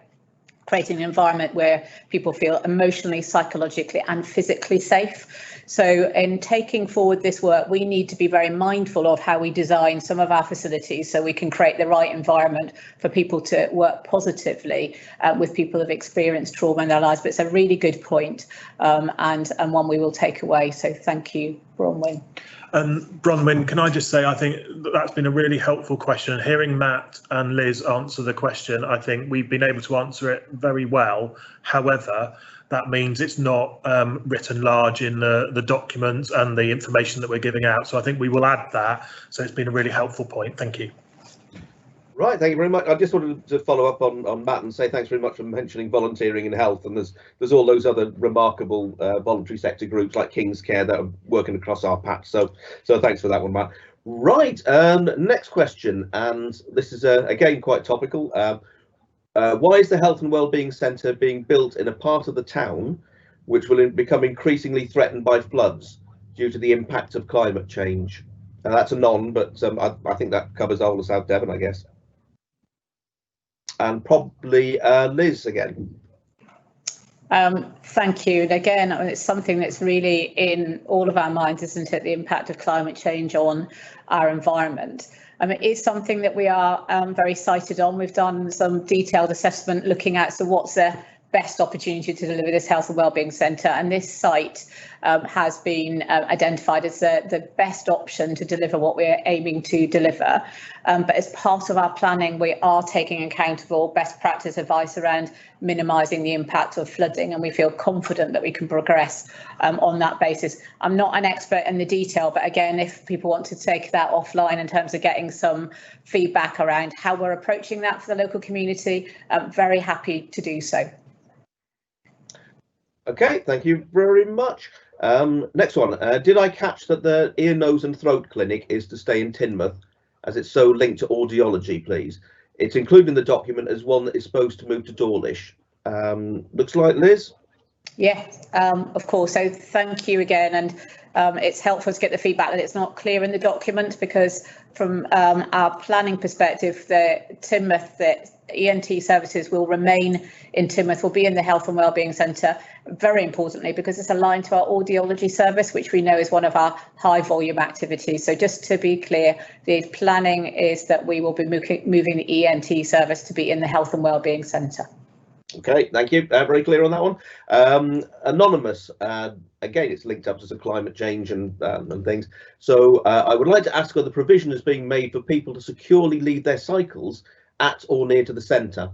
creating an environment where people feel emotionally, psychologically and physically safe. So in taking forward this work, we need to be very mindful of how we design some of our facilities so we can create the right environment for people to work positively with people who've experienced trauma in their lives. But it's a really good point, and one we will take away. So thank you, Bronwyn. Bronwyn, can I just say, I think that's been a really helpful question. Hearing Matt and Liz answer the question, I think we've been able to answer it very well. However, that means it's not written large in the documents and the information that we're giving out. So I think we will add that. So it's been a really helpful point. Thank you. Right, thank you very much. I just wanted to follow up on Matt and say thanks very much for mentioning volunteering in health. And there's all those other remarkable voluntary sector groups like King's Care that are working across our patch. So thanks for that one, Matt. Right, next question, and this is again quite topical. Why is the Health and Wellbeing Centre being built in a part of the town which will become increasingly threatened by floods due to the impact of climate change? Now, that's a non, but I think that covers the whole of South Devon, I guess. And probably Liz again. Thank you. And again, it's something that's really in all of our minds, isn't it? The impact of climate change on our environment. It is something that we are very sighted on. We've done some detailed assessment looking at what's the best opportunity to deliver this health and wellbeing centre, and this site has been identified as the best option to deliver what we're aiming to deliver. But as part of our planning, we are taking account of all best practice advice around minimising the impact of flooding, and we feel confident that we can progress on that basis. I'm not an expert in the detail, but again, if people want to take that offline in terms of getting some feedback around how we're approaching that for the local community, I'm very happy to do so. Okay, thank you very much. Next one. Did I catch that the ear, nose and throat clinic is to stay in Teignmouth as it's so linked to audiology, please? It's included in the document as one that is supposed to move to Dawlish. Looks like Liz? Yeah, of course. So thank you again. And it's helpful to get the feedback that it's not clear in the document, because from our planning perspective, the Teignmouth, the ENT services will remain in Teignmouth, will be in the Health and Wellbeing Centre, very importantly, because it's aligned to our audiology service, which we know is one of our high volume activities. So just to be clear, the planning is that we will be moving the ENT service to be in the Health and Wellbeing Centre. Okay, thank you. Very clear on that one. Anonymous, again, it's linked up to some climate change and things. So I would like to ask whether provision is being made for people to securely leave their cycles at or near to the centre.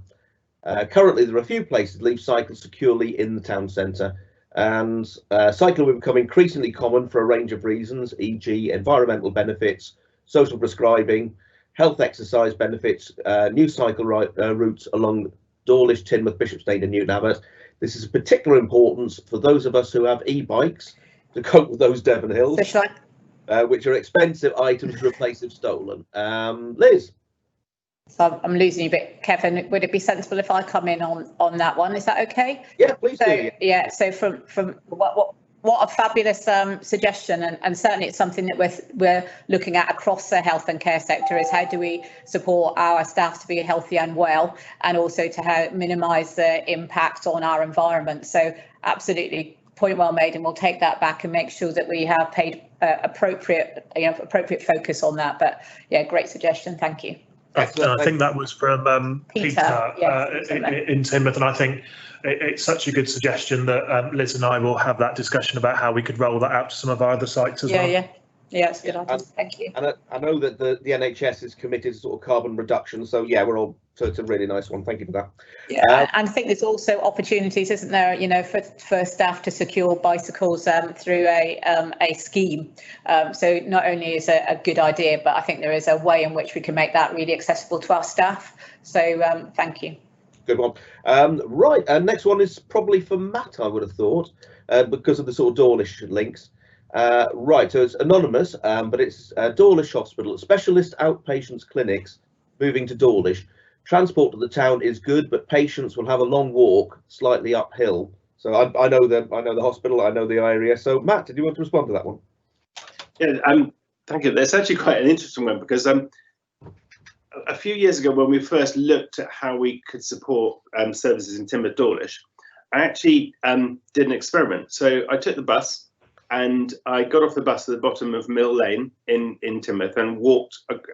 Currently, there are a few places that leave cycles securely in the town centre, and cycling will become increasingly common for a range of reasons, e.g. environmental benefits, social prescribing, health exercise benefits, new cycle routes along Dawlish, Teignmouth, Bishopsgate and Newton Abbot. This is of particular importance for those of us who have e-bikes to cope with those Devon hills, which are expensive items to replace if stolen. Liz? So I'm losing you a bit, Kevin. Would it be sensible if I come in on that one? Is that okay? Yeah, please do. Yeah. So from what a fabulous suggestion, and certainly it's something that we're looking at across the health and care sector, is how do we support our staff to be healthy and well, and also to minimise the impact on our environment. So absolutely, point well made, and we'll take that back and make sure that we have paid appropriate focus on that. But yeah, great suggestion. Thank you. I think that was from Peter in Teignmouth, and I think it's such a good suggestion that Liz and I will have that discussion about how we could roll that out to some of our other sites as well. Yeah, it's a good idea. Thank you. And I know that the NHS is committed to sort of carbon reduction, so yeah, so it's a really nice one. Thank you for that. Yeah, and I think there's also opportunities, isn't there, for staff to secure bicycles through a scheme. So not only is it a good idea, but I think there is a way in which we can make that really accessible to our staff. So thank you. Good one. Right, next one is probably for Matt, I would have thought, because of the sort of Dawlish links. Right, so it's anonymous, but it's Dawlish Hospital, specialist outpatients clinics moving to Dawlish. Transport to the town is good, but patients will have a long walk, slightly uphill. So I know the hospital, I know the area. So Matt, did you want to respond to that one? Yeah, thank you. That's actually quite an interesting one, because a few years ago, when we first looked at how we could support services in Teignmouth Dawlish, I actually did an experiment. So I took the bus and I got off the bus at the bottom of Mill Lane in Teignmouth and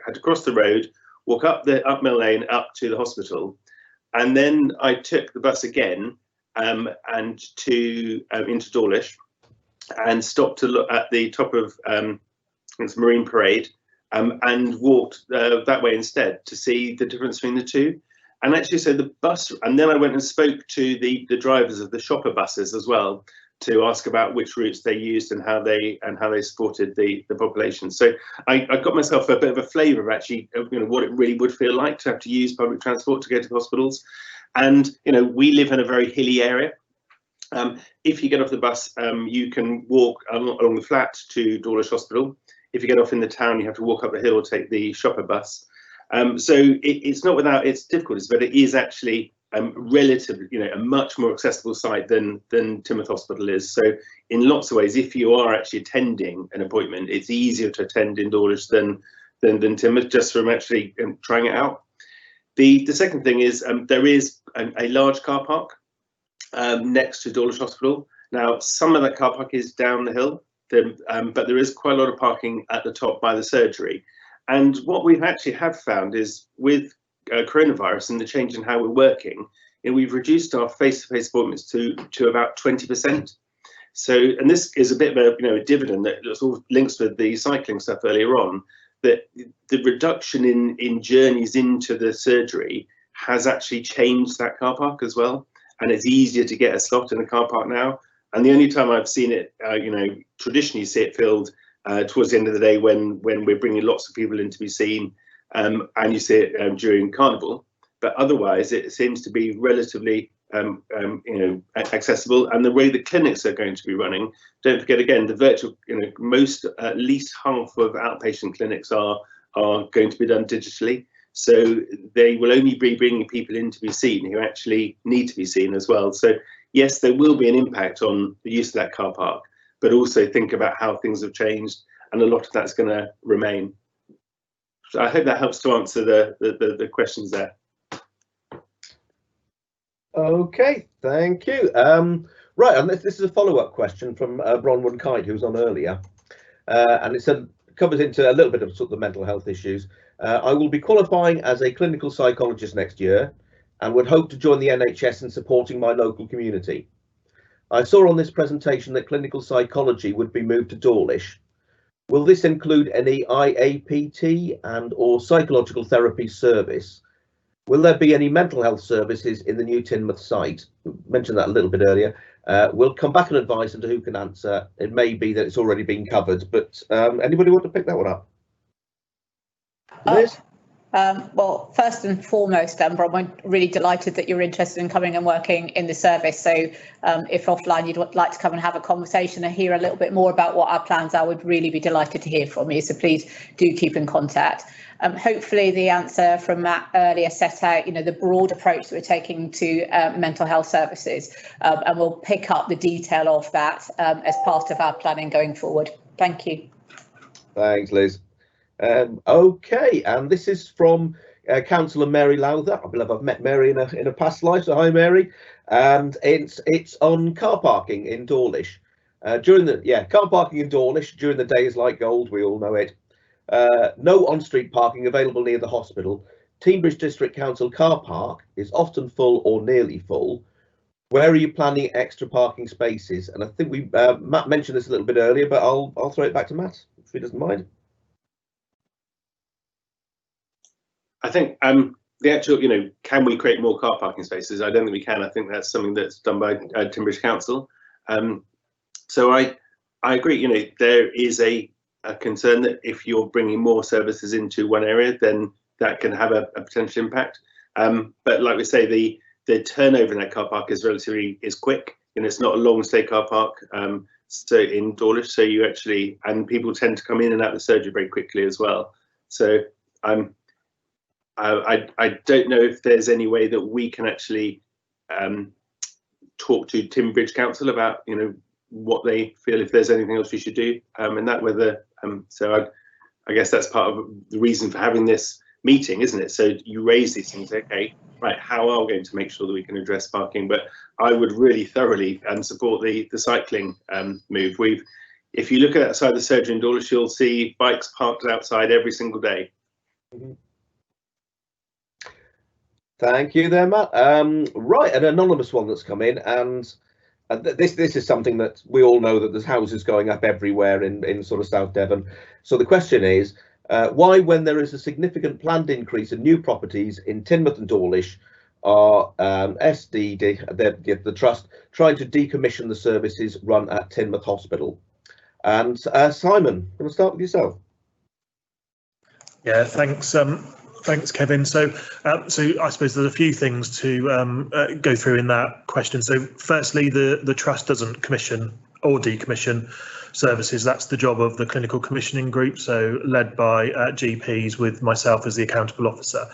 had to cross the road, walk up Mill Lane up to the hospital, and then I took the bus again and into Dawlish, and stopped to look at the top of it's Marine Parade, and walked that way instead to see the difference between the two. And actually, so the bus, and then I went and spoke to the drivers of the shopper buses as well, to ask about which routes they used and how they supported the population. So I got myself a bit of a flavour of actually what it really would feel like to have to use public transport to go to the hospitals. And we live in a very hilly area. If you get off the bus, you can walk along the flat to Dawlish Hospital. If you get off in the town, you have to walk up the hill or take the shopper bus. So it's not without its difficulties, but it is actually relatively, a much more accessible site than Teignmouth Hospital is. So in lots of ways, if you are actually attending an appointment, it's easier to attend in Dawlish than Teignmouth, just from actually trying it out. The second thing is there is a large car park next to Dawlish Hospital. Now, some of that car park is down the hill, but there is quite a lot of parking at the top by the surgery. And what we've actually found is with coronavirus and the change in how we're working, we've reduced our face-to-face appointments to about 20%. So, and this is a bit of a dividend that sort of links with the cycling stuff earlier on, that the reduction in journeys into the surgery has actually changed that car park as well. And it's easier to get a slot in the car park now. And the only time I've seen it, traditionally see it filled towards the end of the day when we're bringing lots of people in to be seen, and you see it during Carnival. But otherwise, it seems to be relatively accessible. And the way the clinics are going to be running, don't forget again, the virtual, most, at least half of outpatient clinics are going to be done digitally. So they will only be bringing people in to be seen who actually need to be seen as well. So yes, there will be an impact on the use of that car park, but also think about how things have changed, and a lot of that's going to remain. So I hope that helps to answer the questions there. Okay, thank you. Right, and this is a follow-up question from Bronwyn Kite, who was on earlier, and it said, covers into a little bit of sort of the mental health issues. I will be qualifying as a clinical psychologist next year and would hope to join the NHS in supporting my local community. I saw on this presentation that clinical psychology would be moved to Dawlish. Will this include any IAPT and or psychological therapy service? Will there be any mental health services in the new Teignmouth site? We mentioned that a little bit earlier. We'll come back and advise into who can answer. It may be that it's already been covered, but anybody want to pick that one up? Liz? Well, first and foremost, Bron, I'm really delighted that you're interested in coming and working in the service. So if offline you'd like to come and have a conversation and hear a little bit more about what our plans are, we'd really be delighted to hear from you. So please do keep in contact. Hopefully the answer from Matt earlier set out, the broad approach that we're taking to mental health services, and we'll pick up the detail of that as part of our planning going forward. Thank you. Thanks, Liz. Okay, and this is from Councillor Mary Lowther. I believe I've met Mary in a past life, so hi Mary. And it's on car parking in Dawlish. Car parking in Dawlish during the day is like gold, we all know it. No on-street parking available near the hospital. Teignbridge District Council car park is often full or nearly full. Where are you planning extra parking spaces? And I think Matt mentioned this a little bit earlier, but I'll throw it back to Matt if he doesn't mind. I think the actual, can we create more car parking spaces? I don't think we can. I think that's something that's done by Teignbridge Council. So I agree. There is a concern that if you're bringing more services into one area, then that can have a potential impact. But like we say, the turnover in that car park is quick. It's not a long stay car park. So in Dawlish, so you actually, and people tend to come in and out of the surgery very quickly as well. So I don't know if there's any way that we can actually talk to Teignbridge Council about what they feel, if there's anything else we should do, and that whether so I guess that's part of the reason for having this meeting, isn't it? So you raise these things, okay, right, how are we going to make sure that we can address parking? But I would really thoroughly support the cycling move. If you look at outside the surgery in Dawlish, you'll see bikes parked outside every single day. Mm-hmm. Thank you there, Matt. Right, an anonymous one that's come in, and this is something that we all know, that there's houses going up everywhere in sort of South Devon. So the question is, why, when there is a significant planned increase in new properties in Teignmouth and Dawlish, are the trust trying to decommission the services run at Teignmouth Hospital? And Simon, I'm going to start with yourself. Yeah, thanks. Thanks, Kevin. So I suppose there's a few things to go through in that question. So firstly, the trust doesn't commission or decommission services. That's the job of the clinical commissioning group, so led by GPs with myself as the accountable officer.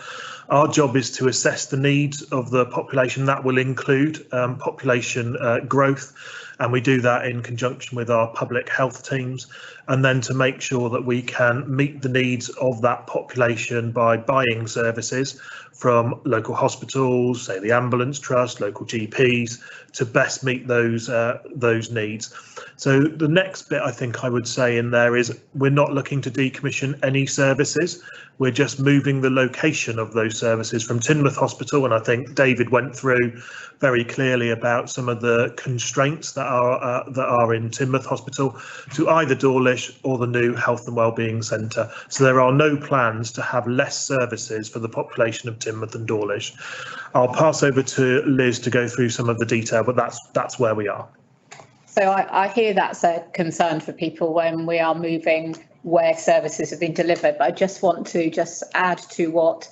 Our job is to assess the needs of the population. That will include population growth, and we do that in conjunction with our public health teams, and then to make sure that we can meet the needs of that population by buying services from local hospitals, say the ambulance trust, local GPs, to best meet those needs. So the next bit I think I would say in there is we're not looking to decommission any services. We're just moving the location of those services from Teignmouth Hospital, and I think David went through very clearly about some of the constraints that are in Teignmouth Hospital, to either Dawlish or the new Health and Wellbeing Centre. So there are no plans to have less services for the population of Teignmouth and Dawlish. I'll pass over to Liz to go through some of the detail, but that's where we are. So I hear that's a concern for people when we are moving where services have been delivered, but I just want to add to what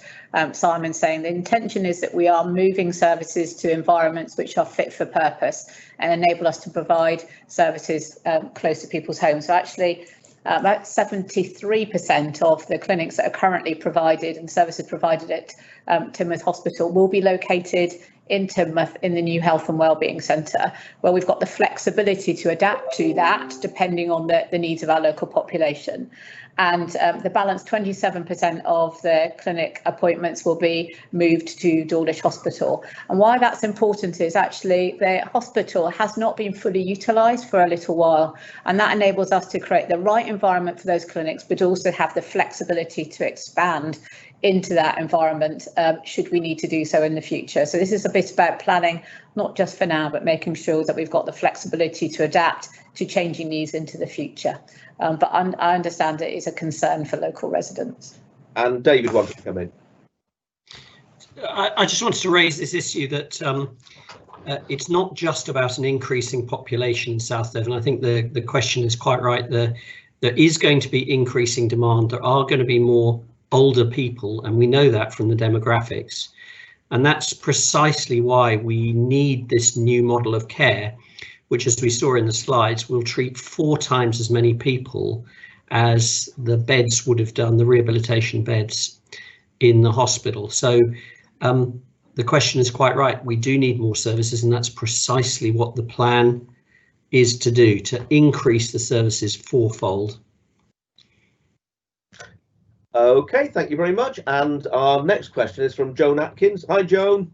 Simon's saying. The intention is that we are moving services to environments which are fit for purpose and enable us to provide services close to people's homes. So actually, about 73% of the clinics that are currently provided and services provided at Teignmouth Hospital will be located in Teignmouth in the new Health and Wellbeing Centre, where we've got the flexibility to adapt to that depending on the needs of our local population. And the balance, 27% of the clinic appointments will be moved to Dawlish Hospital. And why that's important is actually the hospital has not been fully utilised for a little while, and that enables us to create the right environment for those clinics, but also have the flexibility to expand into that environment should we need to do so in the future. So this is a bit about planning, not just for now, but making sure that we've got the flexibility to adapt to changing needs into the future. But I understand it is a concern for local residents. And David wanted to come in. I just wanted to raise this issue that it's not just about an increasing population in South Devon. I think the question is quite right. There is going to be increasing demand. There are going to be more older people, and we know that from the demographics. And that's precisely why we need this new model of care, which, as we saw in the slides, will treat 4 times as many people as the beds would have done, the rehabilitation beds in the hospital. So the question is quite right. We do need more services, and that's precisely what the plan is to do, to increase the services 4-fold. Okay, thank you very much. And our next question is from Joan Atkins. Hi, Joan,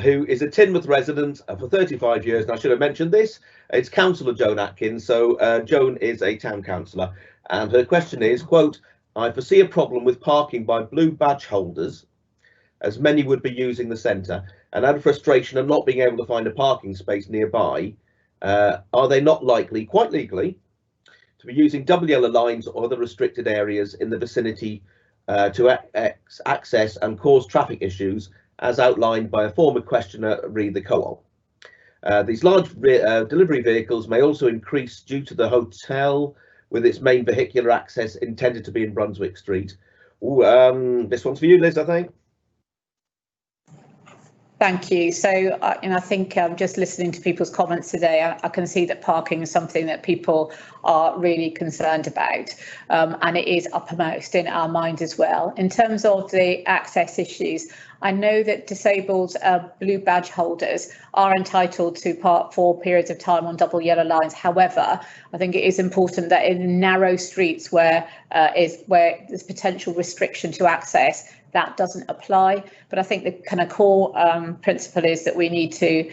who is a Teignmouth resident for 35 years. And I should have mentioned this. It's Councillor Joan Atkins. So Joan is a town councillor. And her question is, quote, I foresee a problem with parking by blue badge holders, as many would be using the centre, and out of frustration of not being able to find a parking space nearby, are they not likely, quite legally, to be using double yellow lines or other restricted areas in the vicinity to access and cause traffic issues, as outlined by a former questioner, read the co-op. These large delivery vehicles may also increase due to the hotel with its main vehicular access intended to be in Brunswick Street. Ooh, this one's for you, Liz, I think. Thank you. So, I think just listening to people's comments today, I can see that parking is something that people are really concerned about, and it is uppermost in our mind as well. In terms of the access issues, I know that disabled blue badge holders are entitled to park for periods of time on double yellow lines. However, I think it is important that in narrow streets where there's potential restriction to access, that doesn't apply. But I think the kind of core principle is that we need to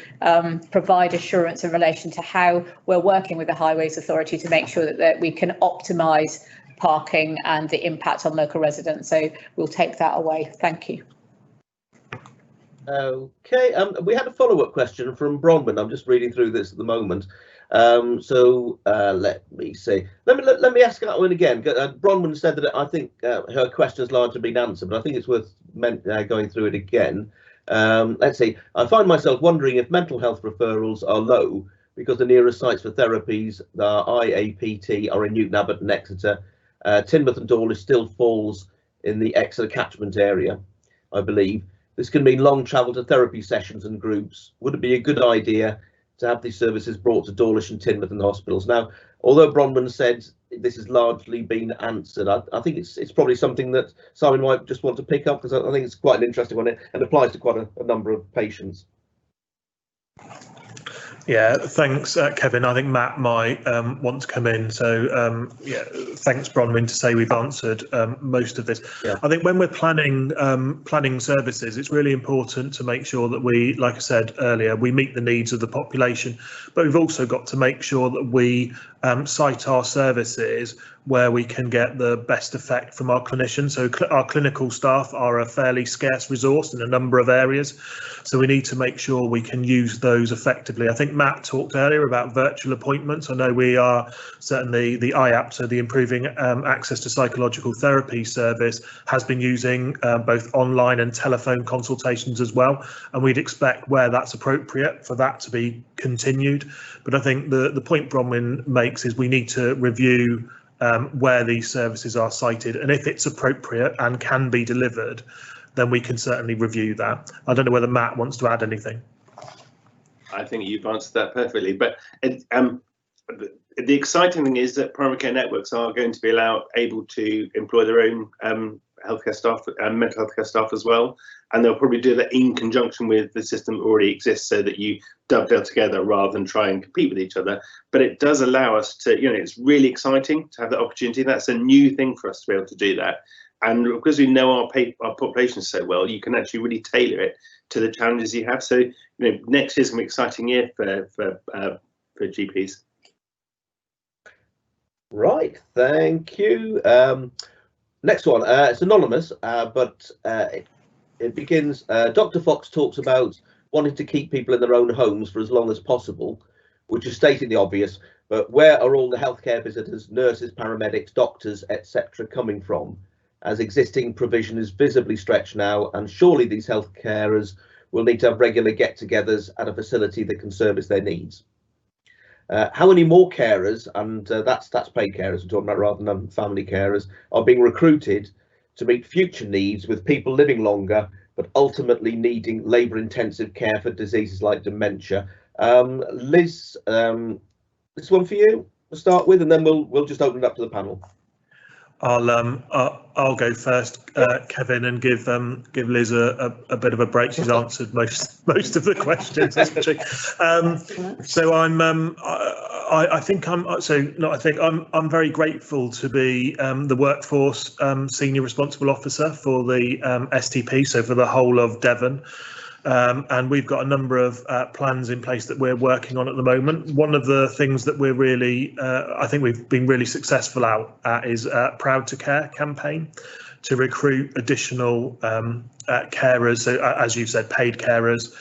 provide assurance in relation to how we're working with the Highways Authority to make sure that we can optimise parking and the impact on local residents. So we'll take that away. Thank you. Okay, we had a follow-up question from Bronwyn. I'm just reading through this at the moment. Let me see. Let me ask that one again. Bronwyn said that I think her question has largely been answered, but I think it's worth going through it again. Let's see. I find myself wondering if mental health referrals are low because the nearest sites for therapies, the IAPT, are in Newton Abbot and Exeter. Teignmouth and Dawlish still falls in the Exeter catchment area, I believe. This can mean long travel to therapy sessions and groups. Would it be a good idea to have these services brought to Dawlish and Teignmouth and the hospitals. Now, although Bronwyn said this has largely been answered, I think it's probably something that Simon might just want to pick up, because I think it's quite an interesting one and applies to quite a number of patients. Yeah, thanks, Kevin. I think Matt might want to come in. So, yeah, thanks, Bronwyn, to say we've answered most of this. Yeah. I think when we're planning services, it's really important to make sure that we, like I said earlier, we meet the needs of the population, but we've also got to make sure that we site our services where we can get the best effect from our clinicians. So our clinical staff are a fairly scarce resource in a number of areas. So we need to make sure we can use those effectively. I think Matt talked earlier about virtual appointments. I know we are certainly the IAP, so the Improving Access to Psychological Therapy service, has been using both online and telephone consultations as well. And we'd expect, where that's appropriate, for that to be continued. But I think the point Bronwyn makes is we need to review where these services are cited, and if it's appropriate and can be delivered, then we can certainly review that. I don't know whether Matt wants to add anything. I think you've answered that perfectly, but the exciting thing is that primary care networks are going to be able to employ their own healthcare staff, mental health care staff as well, and they'll probably do that in conjunction with the system that already exists, so that you dovetail together rather than try and compete with each other. But it does allow us to, it's really exciting to have that opportunity. That's a new thing for us to be able to do that. And because we know our population so well, you can actually really tailor it to the challenges you have. So, next year's going to be an exciting year for GPs. Right, thank you. Next one, it's anonymous, but it begins, Dr. Fox talks about wanting to keep people in their own homes for as long as possible, which is stating the obvious, but where are all the healthcare visitors, nurses, paramedics, doctors, etc. coming from, as existing provision is visibly stretched now, and surely these health carers will need to have regular get-togethers at a facility that can service their needs. How many more carers, and that's paid carers we're talking about rather than family carers, are being recruited to meet future needs with people living longer, but ultimately needing labour-intensive care for diseases like dementia? Liz, this one for you to start with, and then we'll just open it up to the panel. I'll go first, Kevin, and give Liz a bit of a break. She's answered most of the questions, hasn't she? So I'm very grateful to be the workforce senior responsible officer for the STP, so for the whole of Devon. And we've got a number of plans in place that we're working on at the moment. One of the things that we're really, I think we've been really successful at is Proud to Care campaign to recruit additional carers, so as you've said, paid carers,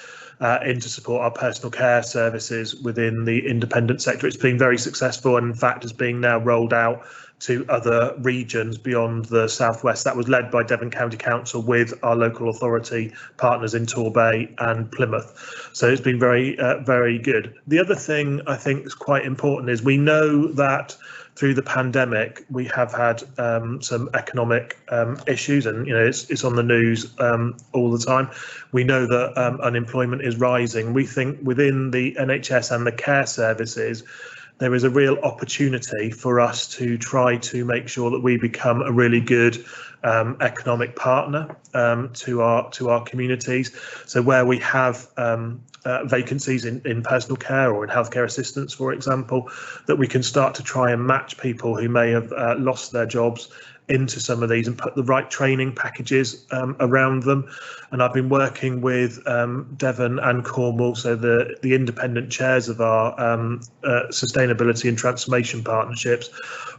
in to support our personal care services within the independent sector. It's been very successful, and in fact is being now rolled out to other regions beyond the southwest. That was led by Devon County Council with our local authority partners in Torbay and Plymouth. So it's been very, very good. The other thing I think is quite important is we know that through the pandemic we have had some economic issues, and it's on the news all the time. We know that unemployment is rising. We think within the NHS and the care services there is a real opportunity for us to try to make sure that we become a really good economic partner to our communities. So where we have vacancies in personal care or in healthcare assistance, for example, that we can start to try and match people who may have lost their jobs into some of these and put the right training packages around them. And I've been working with Devon and Cornwall, so the independent chairs of our sustainability and transformation partnerships,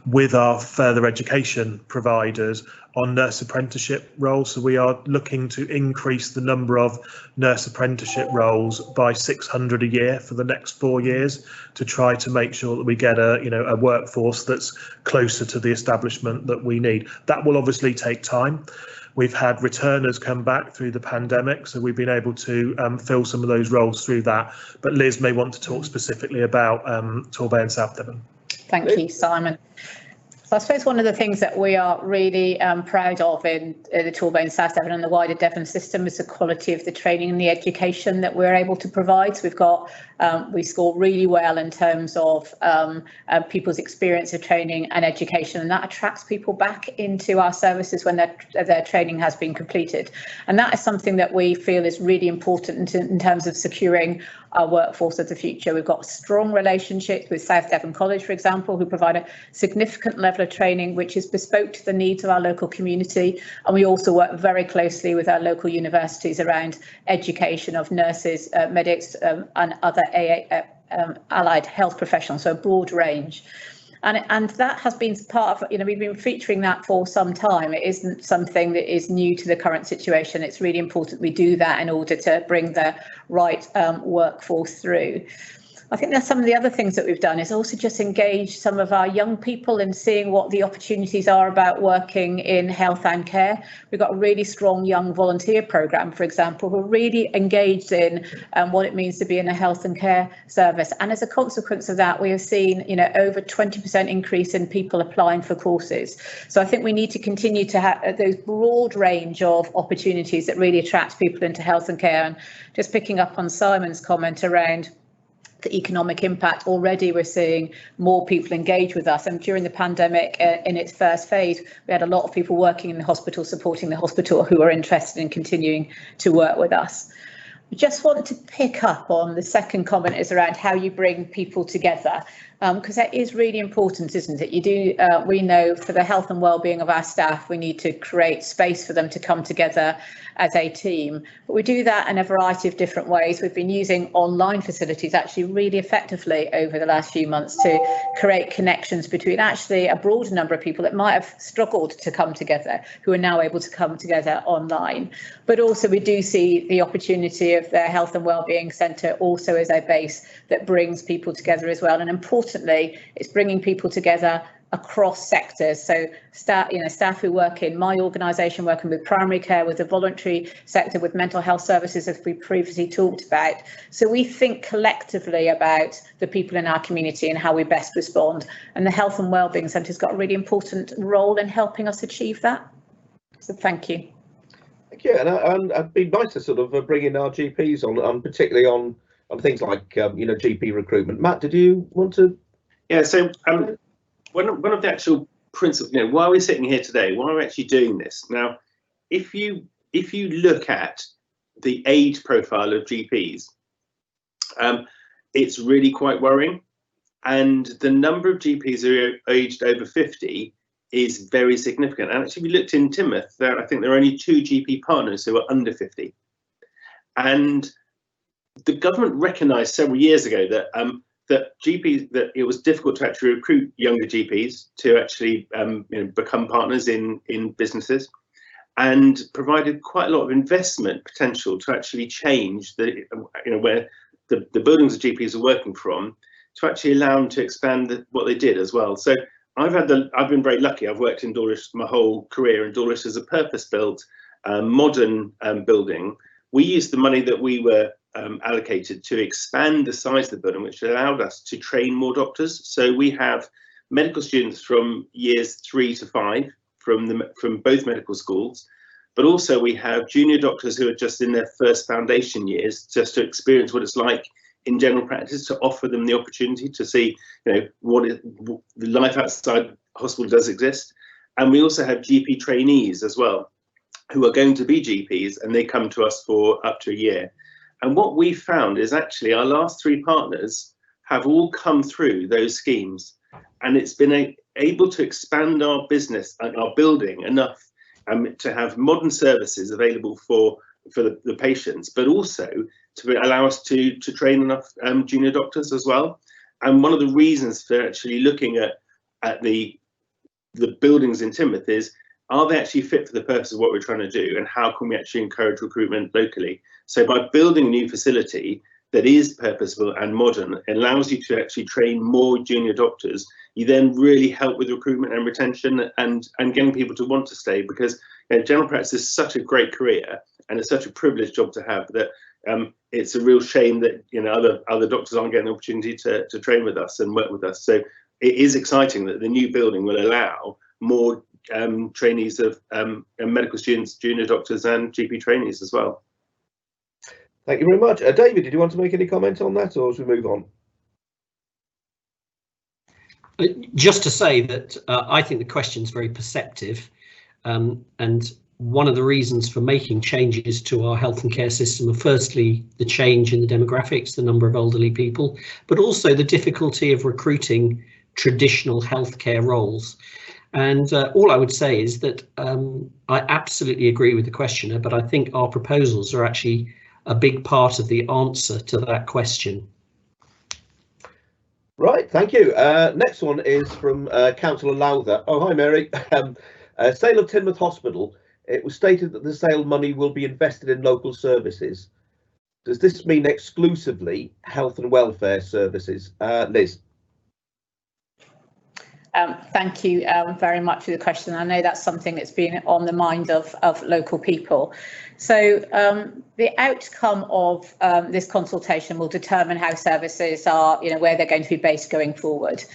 with our further education providers on nurse apprenticeship roles. So we are looking to increase the number of nurse apprenticeship roles by 600 a year for the next 4 years, to try to make sure that we get a workforce that's closer to the establishment that we need. That will obviously take time. We've had returners come back through the pandemic, so we've been able to fill some of those roles through that. But Liz may want to talk specifically about Torbay and South Devon. Thank you, Simon. I suppose one of the things that we are really proud of in the Torbay and South Devon and the wider Devon system is the quality of the training and the education that we're able to provide. So we score really well in terms of people's experience of training and education, and that attracts people back into our services when their training has been completed. And that is something that we feel is really important in terms of securing our workforce of the future. We've got strong relationships with South Devon College, for example, who provide a significant level of training which is bespoke to the needs of our local community. And we also work very closely with our local universities around education of nurses, medics and other allied health professionals, so a broad range. And that has been part of, we've been featuring that for some time. It isn't something that is new to the current situation. It's really important we do that in order to bring the right workforce through. I think that's some of the other things that we've done is also just engage some of our young people in seeing what the opportunities are about working in health and care. We've got a really strong young volunteer programme, for example, who are really engaged in what it means to be in a health and care service. And as a consequence of that, we have seen, over 20% increase in people applying for courses. So I think we need to continue to have those broad range of opportunities that really attract people into health and care. And just picking up on Simon's comment around the economic impact, already we're seeing more people engage with us. And during the pandemic, in its first phase, we had a lot of people working in the hospital, supporting the hospital, who are interested in continuing to work with us. I just want to pick up on the second comment is around how you bring people together, because that is really important, isn't it? We know for the health and well-being of our staff, we need to create space for them to come together as a team. But we do that in a variety of different ways. We've been using online facilities actually really effectively over the last few months to create connections between actually a broader number of people that might have struggled to come together, who are now able to come together online. But also we do see the opportunity of the Health and Wellbeing Centre also as a base that brings people together as well. And importantly, it's bringing people together across sectors. So staff who work in my organisation, working with primary care, with the voluntary sector, with mental health services, as we previously talked about. So we think collectively about the people in our community and how we best respond. And the Health and Wellbeing Centre has got a really important role in helping us achieve that. So thank you. Thank you. And it'd be nice to sort of bring in our GPs on particularly on things like GP recruitment. Matt, did you want to? Yeah. So one of the actual principles, why we're sitting here today, why we're actually doing this now, if you look at the age profile of GPs, it's really quite worrying, and the number of GPs who are aged over 50 is very significant. And actually, we looked in Teignmouth, I think there are only 2 GP partners who are under 50, and the government recognised several years ago that that it was difficult to actually recruit younger GPs to actually become partners in businesses, and provided quite a lot of investment potential to actually change where the buildings the GPs are working from, to actually allow them to expand what they did as well. So I've been very lucky. I've worked in Dawlish my whole career, and Dawlish is a purpose-built, modern building. We used the money that we were allocated to expand the size of the building, which allowed us to train more doctors. So we have medical students from years 3 to 5 from both medical schools, but also we have junior doctors who are just in their first foundation years, just to experience what it's like in general practice, to offer them the opportunity to see what the life outside hospital does exist. And we also have GP trainees as well, who are going to be GPs, and they come to us for up to a year. And what we found is actually our last 3 partners have all come through those schemes, and it's been able to expand our business and our building enough to have modern services available for the patients, but also to allow us to train enough junior doctors as well. And one of the reasons for actually looking at the buildings in Teignmouth is, are they actually fit for the purpose of what we're trying to do, and how can we actually encourage recruitment locally? So by building a new facility that is purposeful and modern, it allows you to actually train more junior doctors. You then really help with recruitment and retention, and getting people to want to stay, because general practice is such a great career, and it's such a privileged job to have, that it's a real shame that other doctors aren't getting the opportunity to train with us and work with us. So it is exciting that the new building will allow more trainees of medical students, junior doctors and GP trainees as well. Thank you very much. David, did you want to make any comment on that, or should we move on? Just to say that I think the question is very perceptive, and one of the reasons for making changes to our health and care system are firstly the change in the demographics, the number of elderly people, but also the difficulty of recruiting traditional healthcare roles. And all I would say is that I absolutely agree with the questioner, but I think our proposals are actually a big part of the answer to that question. Right, thank you. Next one is from Councillor Lowther. Oh, hi, Mary. Sale of Teignmouth Hospital. It was stated that the sale money will be invested in local services. Does this mean exclusively health and welfare services? Liz. Thank you very much for the question. I know that's something that's been on the mind of local people. So the outcome of this consultation will determine how services are, where they're going to be based going forward.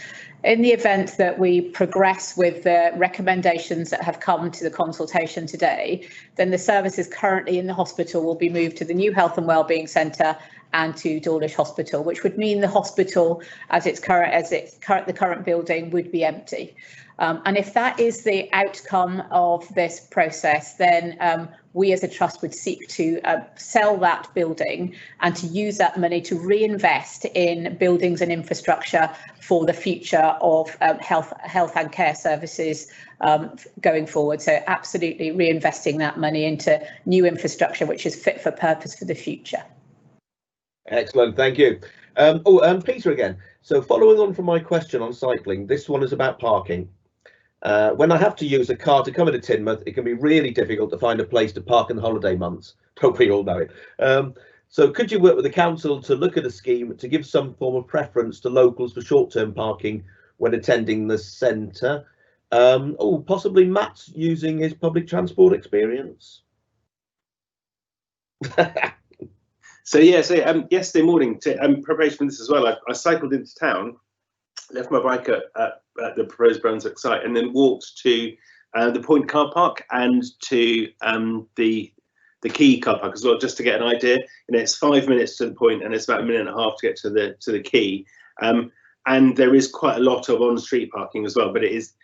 In the event that we progress with the recommendations that have come to the consultation today, then the services currently in the hospital will be moved to the new Health and Wellbeing Centre and to Dawlish Hospital, which would mean the hospital the current building would be empty. And if that is the outcome of this process, then we as a trust would seek to sell that building and to use that money to reinvest in buildings and infrastructure for the future of health and care services going forward. So absolutely reinvesting that money into new infrastructure, which is fit for purpose for the future. Excellent, thank you. Peter again. So following on from my question on cycling, this one is about parking. When I have to use a car to come into Teignmouth, it can be really difficult to find a place to park in the holiday months. Hope we all know it. So could you work with the council to look at a scheme to give some form of preference to locals for short-term parking when attending the centre? Possibly Matt's using his public transport experience. So yesterday morning, preparation for this as well, I cycled into town, left my bike at the proposed Brunswick site, and then walked to the Point car park and to the Quay car park as well, just to get an idea. It's 5 minutes to the Point, and it's about a minute and a half to get to the Quay. And there is quite a lot of on-street parking as well, but it is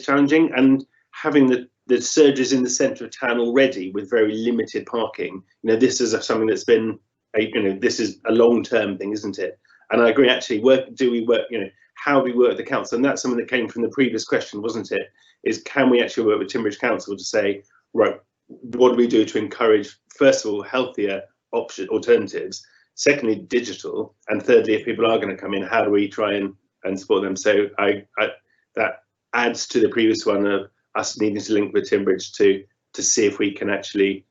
challenging. And having the surges in the centre of town already with very limited parking, this is something that's been this is a long-term thing, isn't it? And I agree, actually, how we work with the council, and that's something that came from the previous question, wasn't it? Is can we actually work with Timbridge Council to say, right, what do we do to encourage, first of all, healthier alternatives, secondly, digital, and thirdly, if people are going to come in, how do we try and support them? So that adds to the previous one of us needing to link with Timbridge to see if we can actually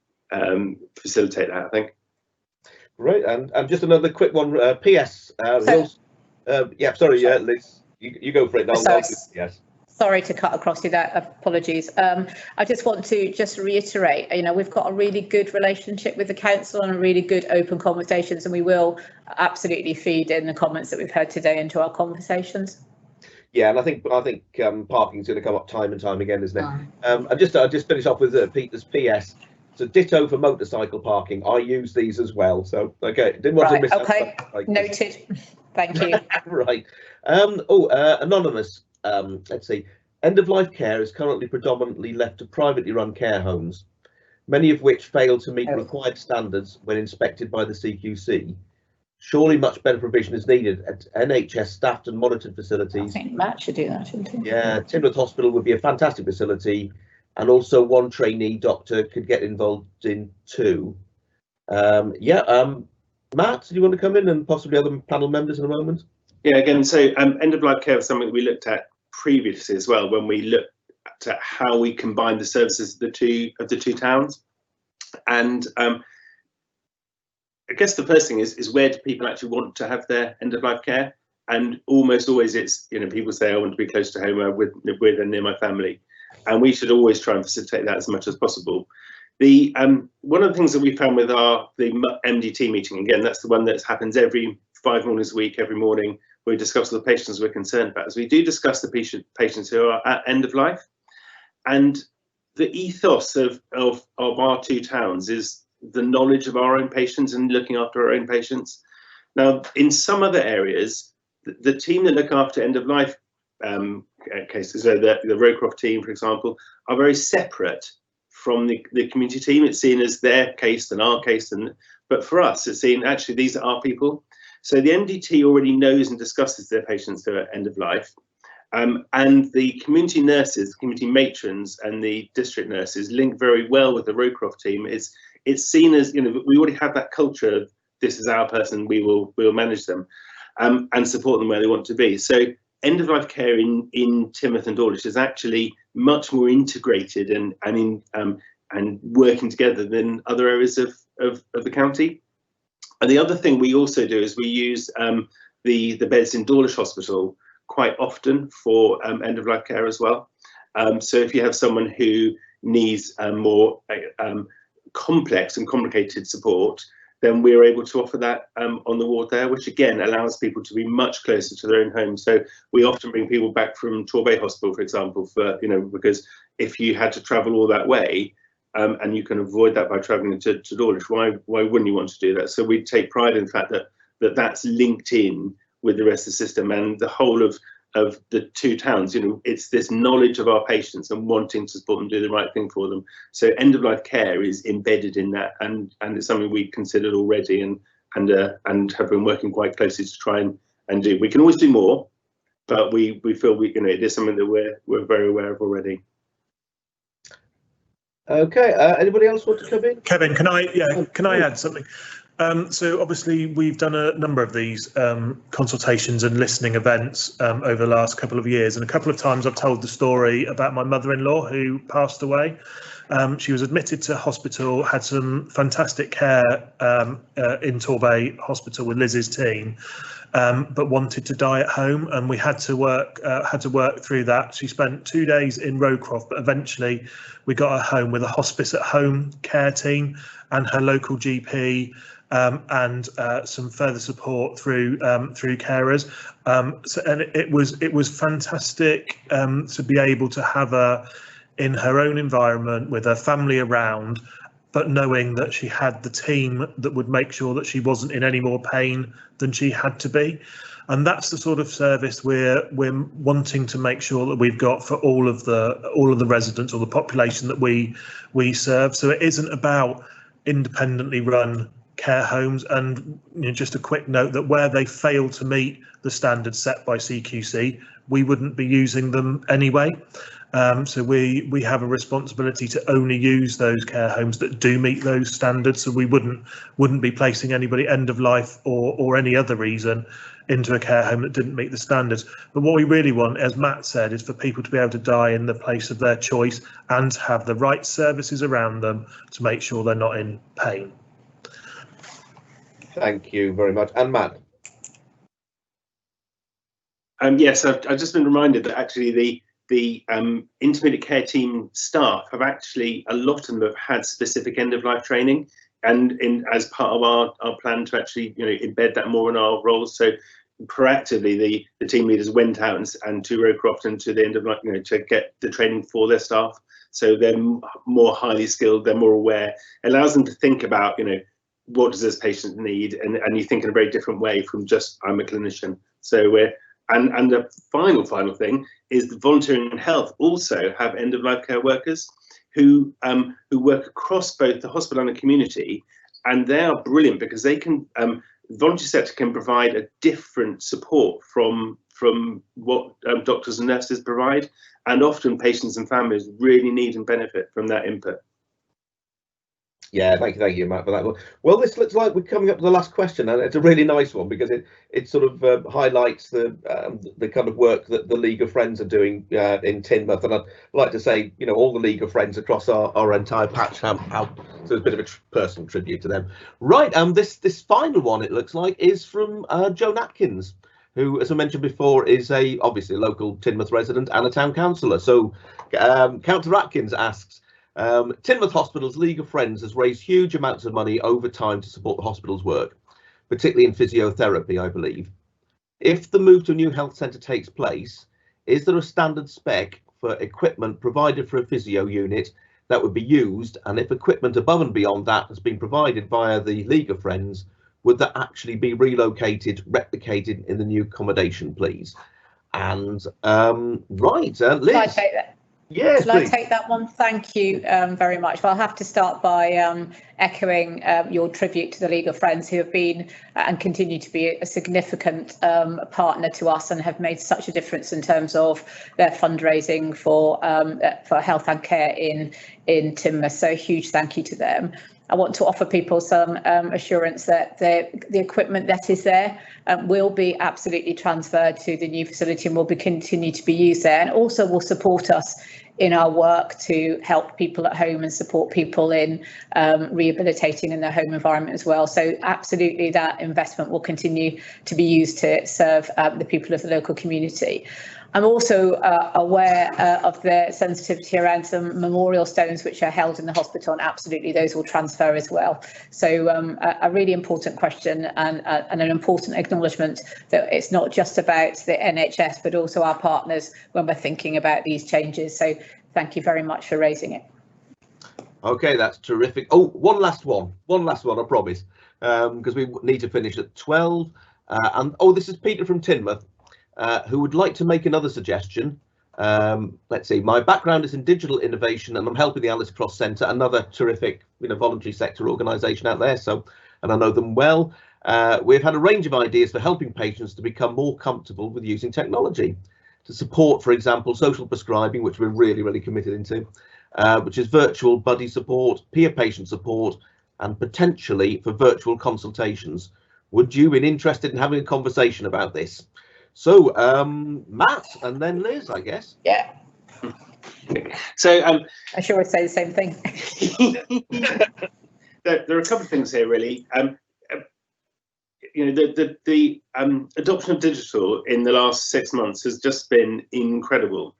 facilitate that, I think. Right, and just another quick one. PS. Liz, you go for it. Yes. Sorry to cut across you there. Apologies. I just want to reiterate. We've got a really good relationship with the council and a really good open conversations, and we will absolutely feed in the comments that we've heard today into our conversations. Yeah, and I think parking is going to come up time and time again, isn't it? I'll just finish off with Peter's PS. So ditto for motorcycle parking. I use these as well. So okay, didn't want to miss. Okay, noted. Thank you. Right. Anonymous. Let's see. End of life care is currently predominantly left to privately run care homes, many of which fail to meet required standards when inspected by the CQC. Surely much better provision is needed at NHS staffed and monitored facilities. I think Matt should do that, shouldn't he? Yeah, Teignmouth Hospital would be a fantastic facility, and also one trainee doctor could get involved in too. Matt, do you want to come in, and possibly other panel members in a moment? Yeah, again, so end of life care was something we looked at previously as well when we looked at how we combine the services of the two towns. And I guess the first thing is where do people actually want to have their end of life care? And almost always it's, people say, I want to be close to home with and near my family. And we should always try and facilitate that as much as possible. The one of the things that we found with the MDT meeting, again, that's the one that happens every 5 mornings a week, every morning we discuss the patients we're concerned about, is we do discuss the patients who are at end of life. And the ethos of our two towns is the knowledge of our own patients and looking after our own patients. Now, in some other areas, the team that look after end of life cases, so the Rowcroft team, for example, are very separate from the community team. It's seen as their case and our case, but for us, it's seen actually these are our people. So the MDT already knows and discusses their patients who are at end of life. And the community nurses, community matrons, and the district nurses link very well with the Rowcroft team. It's seen as, you know, we already have that culture of this is our person, we will manage them and support them where they want to be. So end of life care in Teignmouth and Dawlish is actually much more integrated and working together than other areas of the county. And the other thing we also do is we use the beds in Dawlish Hospital quite often for end of life care as well. So if you have someone who needs more complex and complicated support, then we're able to offer that on the ward there, which again allows people to be much closer to their own home. So we often bring people back from Torbay Hospital, for example, for, you know, because if you had to travel all that way, and you can avoid that by travelling to Dawlish, why wouldn't you want to do that? So we take pride in the fact that that's linked in with the rest of the system, and the whole of the two towns, you know, it's this knowledge of our patients and wanting to support them, do the right thing for them. So end of life care is embedded in that, and it's something we considered already and have been working quite closely to try and do. We can always do more, but we feel you know, it is something that we're very aware of already. Okay, anybody else want to come in? Kevin, can I add something? So obviously we've done a number of these consultations and listening events over the last couple of years, and a couple of times I've told the story about my mother-in-law who passed away. She was admitted to hospital, had some fantastic care in Torbay Hospital with Liz's team, but wanted to die at home, and we had to work through that. She spent 2 days in Rowcroft, but eventually we got her home with a hospice at home care team and her local GP, and some further support through carers. And it was fantastic to be able to have her in her own environment with her family around, but knowing that she had the team that would make sure that she wasn't in any more pain than she had to be. And that's the sort of service we're wanting to make sure that we've got for all of the residents or the population that we serve. So it isn't about independently run care homes. And you know, just a quick note that where they fail to meet the standards set by CQC, we wouldn't be using them anyway. So we have a responsibility to only use those care homes that do meet those standards. So we wouldn't be placing anybody end of life or any other reason into a care home that didn't meet the standards. But what we really want, as Matt said, is for people to be able to die in the place of their choice and to have the right services around them to make sure they're not in pain. Thank you very much. And Matt? Yes, I've just been reminded that actually the intermediate care team staff have actually, a lot of them have had specific end of life training, and as part of our plan to actually, you know, embed that more in our roles. So proactively the team leaders went out and to Rowcroft and to the end of life, you know, to get the training for their staff. So they're more highly skilled, they're more aware. It allows them to think about, you know, what does this patient need, and you think in a very different way from just I'm a clinician. So and the final thing is the volunteering and health also have end of life care workers who work across both the hospital and the community, and they are brilliant because they can the voluntary sector can provide a different support from what doctors and nurses provide, and often patients and families really need and benefit from that input. Yeah, thank you, Matt, for that. Well, this looks like we're coming up to the last question, and it's a really nice one because it sort of highlights the kind of work that the League of Friends are doing in Teignmouth, and I'd like to say, you know, all the League of Friends across our entire patch have so it's a bit of a personal tribute to them. Right, this final one, it looks like, is from Joan Atkins, who, as I mentioned before, is obviously a local Teignmouth resident and a town councillor. So Councillor Atkins asks, Teignmouth Hospital's League of Friends has raised huge amounts of money over time to support the hospital's work, particularly in physiotherapy, I believe. If the move to a new health centre takes place, is there a standard spec for equipment provided for a physio unit that would be used? And if equipment above and beyond that has been provided via the League of Friends, would that actually be relocated, replicated in the new accommodation, please? And Liz. Can I take that? Yes, Shall I take that one? Thank you very much. Well, I'll have to start by echoing your tribute to the League of Friends, who have been and continue to be a significant partner to us and have made such a difference in terms of their fundraising for health and care in Teignmouth. So a huge thank you to them. I want to offer people some assurance that the equipment that is there will be absolutely transferred to the new facility and will continue to be used there, and also will support us in our work to help people at home and support people in rehabilitating in their home environment as well. So absolutely that investment will continue to be used to serve the people of the local community. I'm also aware of the sensitivity around some memorial stones which are held in the hospital, and absolutely those will transfer as well. So a really important question and an important acknowledgement that it's not just about the NHS but also our partners when we're thinking about these changes. So thank you very much for raising it. Okay, that's terrific. Oh, one last one, I promise, because we need to finish at 12. This is Peter from Teignmouth. Who would like to make another suggestion. Let's see, my background is in digital innovation and I'm helping the Alice Cross Centre, another terrific voluntary sector organisation out there, and I know them well. We've had a range of ideas for helping patients to become more comfortable with using technology to support, for example, social prescribing, which we're really committed into, which is virtual buddy support, peer patient support, and potentially for virtual consultations. Would you be interested in having a conversation about this? So, Matt, and then Liz, I guess. Yeah. So, I sure would say the same thing. There are a couple of things here, really. The adoption of digital in the last 6 months has just been incredible.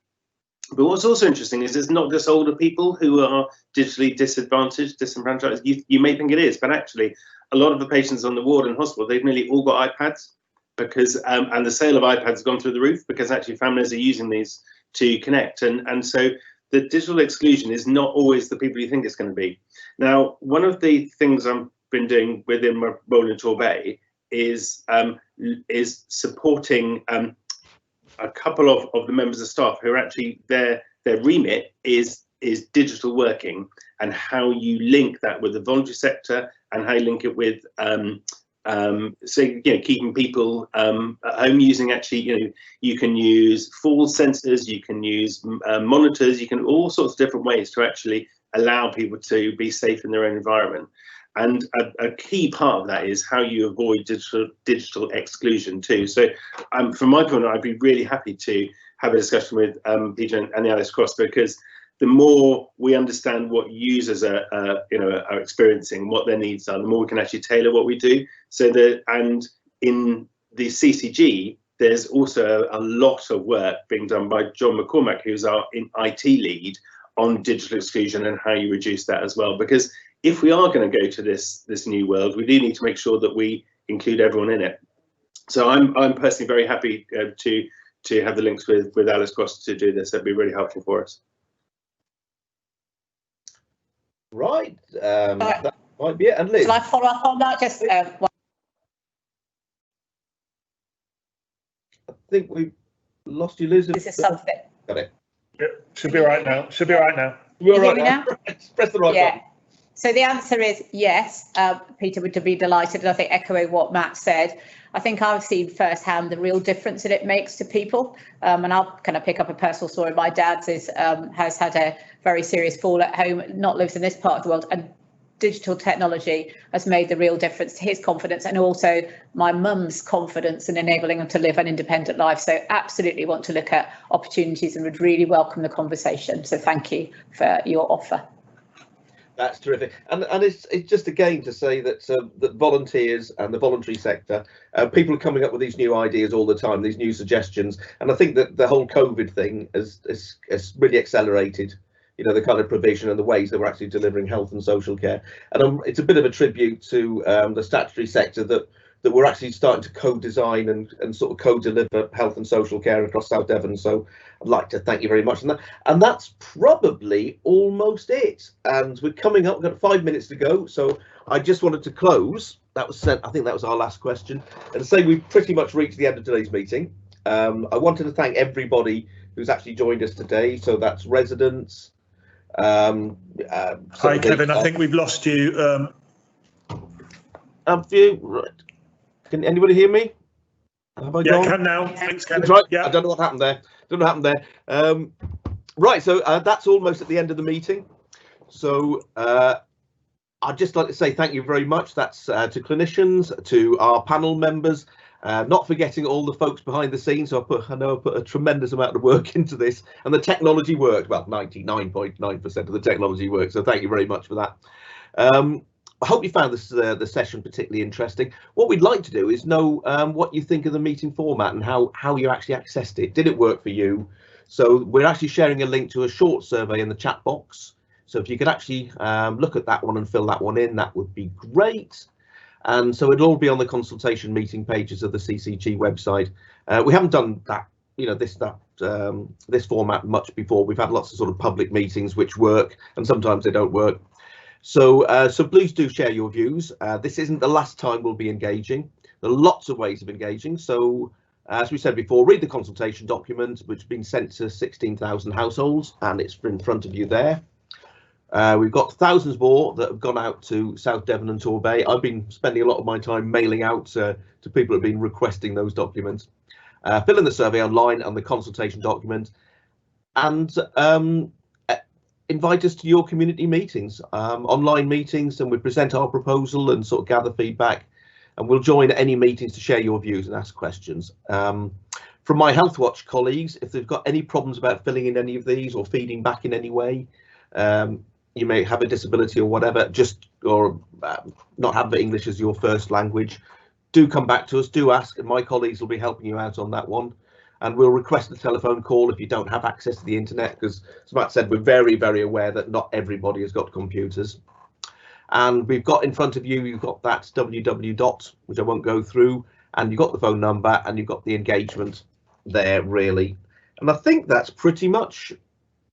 But what's also interesting is it's not just older people who are digitally disadvantaged, disenfranchised. You may think it is, but actually, a lot of the patients on the ward in hospital, they've nearly all got iPads. Because and the sale of iPads has gone through the roof because actually families are using these to connect, and so the digital exclusion is not always the people you think it's going to be. Now, one of the things I've been doing within my role in Torbay is supporting a couple of the members of staff who are actually their remit is digital working, and how you link that with the voluntary sector and how you link it with keeping people at home using you can use fall sensors, you can use monitors, you can all sorts of different ways to actually allow people to be safe in their own environment. And a key part of that is how you avoid digital exclusion too. So from my point of view, I'd be really happy to have a discussion with Peter and the Alice Cross, because the more we understand what users are experiencing, what their needs are, the more we can actually tailor what we do. And in the CCG, there's also a lot of work being done by John McCormack, who's our IT lead, on digital exclusion and how you reduce that as well. Because if we are going to go to this new world, we do need to make sure that we include everyone in it. So I'm personally very happy to have the links with Alice Cross to do this. That'd be really helpful for us. Right, that might be it. And Liz, shall I follow up on that? Just I think we've lost you, Liz. This is something. Got it. Yep, should be right now. You're right now. Press the right button. So the answer is yes. Peter would be delighted, and I think echoing what Matt said. I think I've seen firsthand the real difference that it makes to people. And I'll kind of pick up a personal story. My dad's has had a very serious fall at home, not lives in this part of the world, and digital technology has made the real difference to his confidence, and also my mum's confidence in enabling them to live an independent life. So absolutely want to look at opportunities and would really welcome the conversation. So thank you for your offer. That's terrific, and it's just again to say that that volunteers and the voluntary sector, people are coming up with these new ideas all the time, these new suggestions, and I think that the whole COVID thing has really accelerated, the kind of provision and the ways that we're actually delivering health and social care. And it's a bit of a tribute to the statutory sector that that we're actually starting to co-design and sort of co-deliver health and social care across South Devon. So I'd like to thank you very much on that. And that's probably almost it. And we're coming up, we've got 5 minutes to go. So I just wanted to close. That was I think that was our last question. And say we've pretty much reached the end of today's meeting. I wanted to thank everybody who's actually joined us today. So that's residents. Hi, Kevin. I think we've lost you. Have you? Right. Can anybody hear me? Have I gone? Can now. Thanks, Kevin. Right. Yeah. I don't know what happened there. Right. So that's almost at the end of the meeting. So I'd just like to say thank you very much. That's to clinicians, to our panel members, not forgetting all the folks behind the scenes. So I know I put a tremendous amount of work into this, and the technology worked. Well, 99.9% of the technology worked. So thank you very much for that. I hope you found this the session particularly interesting. What we'd like to do is know what you think of the meeting format and how you actually accessed it. Did it work for you? So we're actually sharing a link to a short survey in the chat box. So if you could actually look at that one and fill that one in, that would be great. And so it'll all be on the consultation meeting pages of the CCG website. We haven't done that, this format much before. We've had lots of sort of public meetings which work, and sometimes they don't work. So please do share your views. This isn't the last time we'll be engaging. There are lots of ways of engaging. So as we said before, read the consultation document, which has been sent to 16,000 households, and it's in front of you there. We've got thousands more that have gone out to South Devon and Torbay. I've been spending a lot of my time mailing out to people who have been requesting those documents. Fill in the survey online and the consultation document, and invite us to your community meetings, online meetings, and we present our proposal and sort of gather feedback, and we'll join any meetings to share your views and ask questions. From my Health Watch colleagues, if they've got any problems about filling in any of these or feeding back in any way, you may have a disability or whatever, or not have English as your first language, do come back to us, do ask, and my colleagues will be helping you out on that one. And we'll request a telephone call if you don't have access to the internet, because as Matt said, we're very, very aware that not everybody has got computers. And we've got in front of you, you've got that www, which I won't go through, and you've got the phone number and you've got the engagement there, really. And I think that's pretty much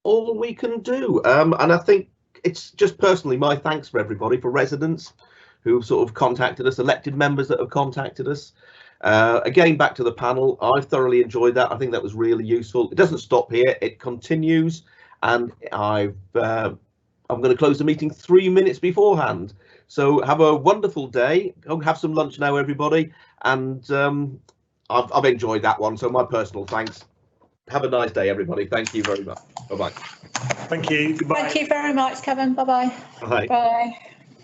all we can do. And I think it's just personally my thanks for everybody, for residents who've sort of contacted us, elected members that have contacted us. Again, back to the panel, I've thoroughly enjoyed that. I think that was really useful. It doesn't stop here, it continues, and I'm going to close the meeting 3 minutes beforehand. So have a wonderful day. Go have some lunch now, everybody, and I've enjoyed that one. So my personal thanks. Have a nice day, everybody. Thank you very much. Bye-bye. Thank you. Goodbye. Thank you very much, Kevin. Bye-bye. Bye. Bye.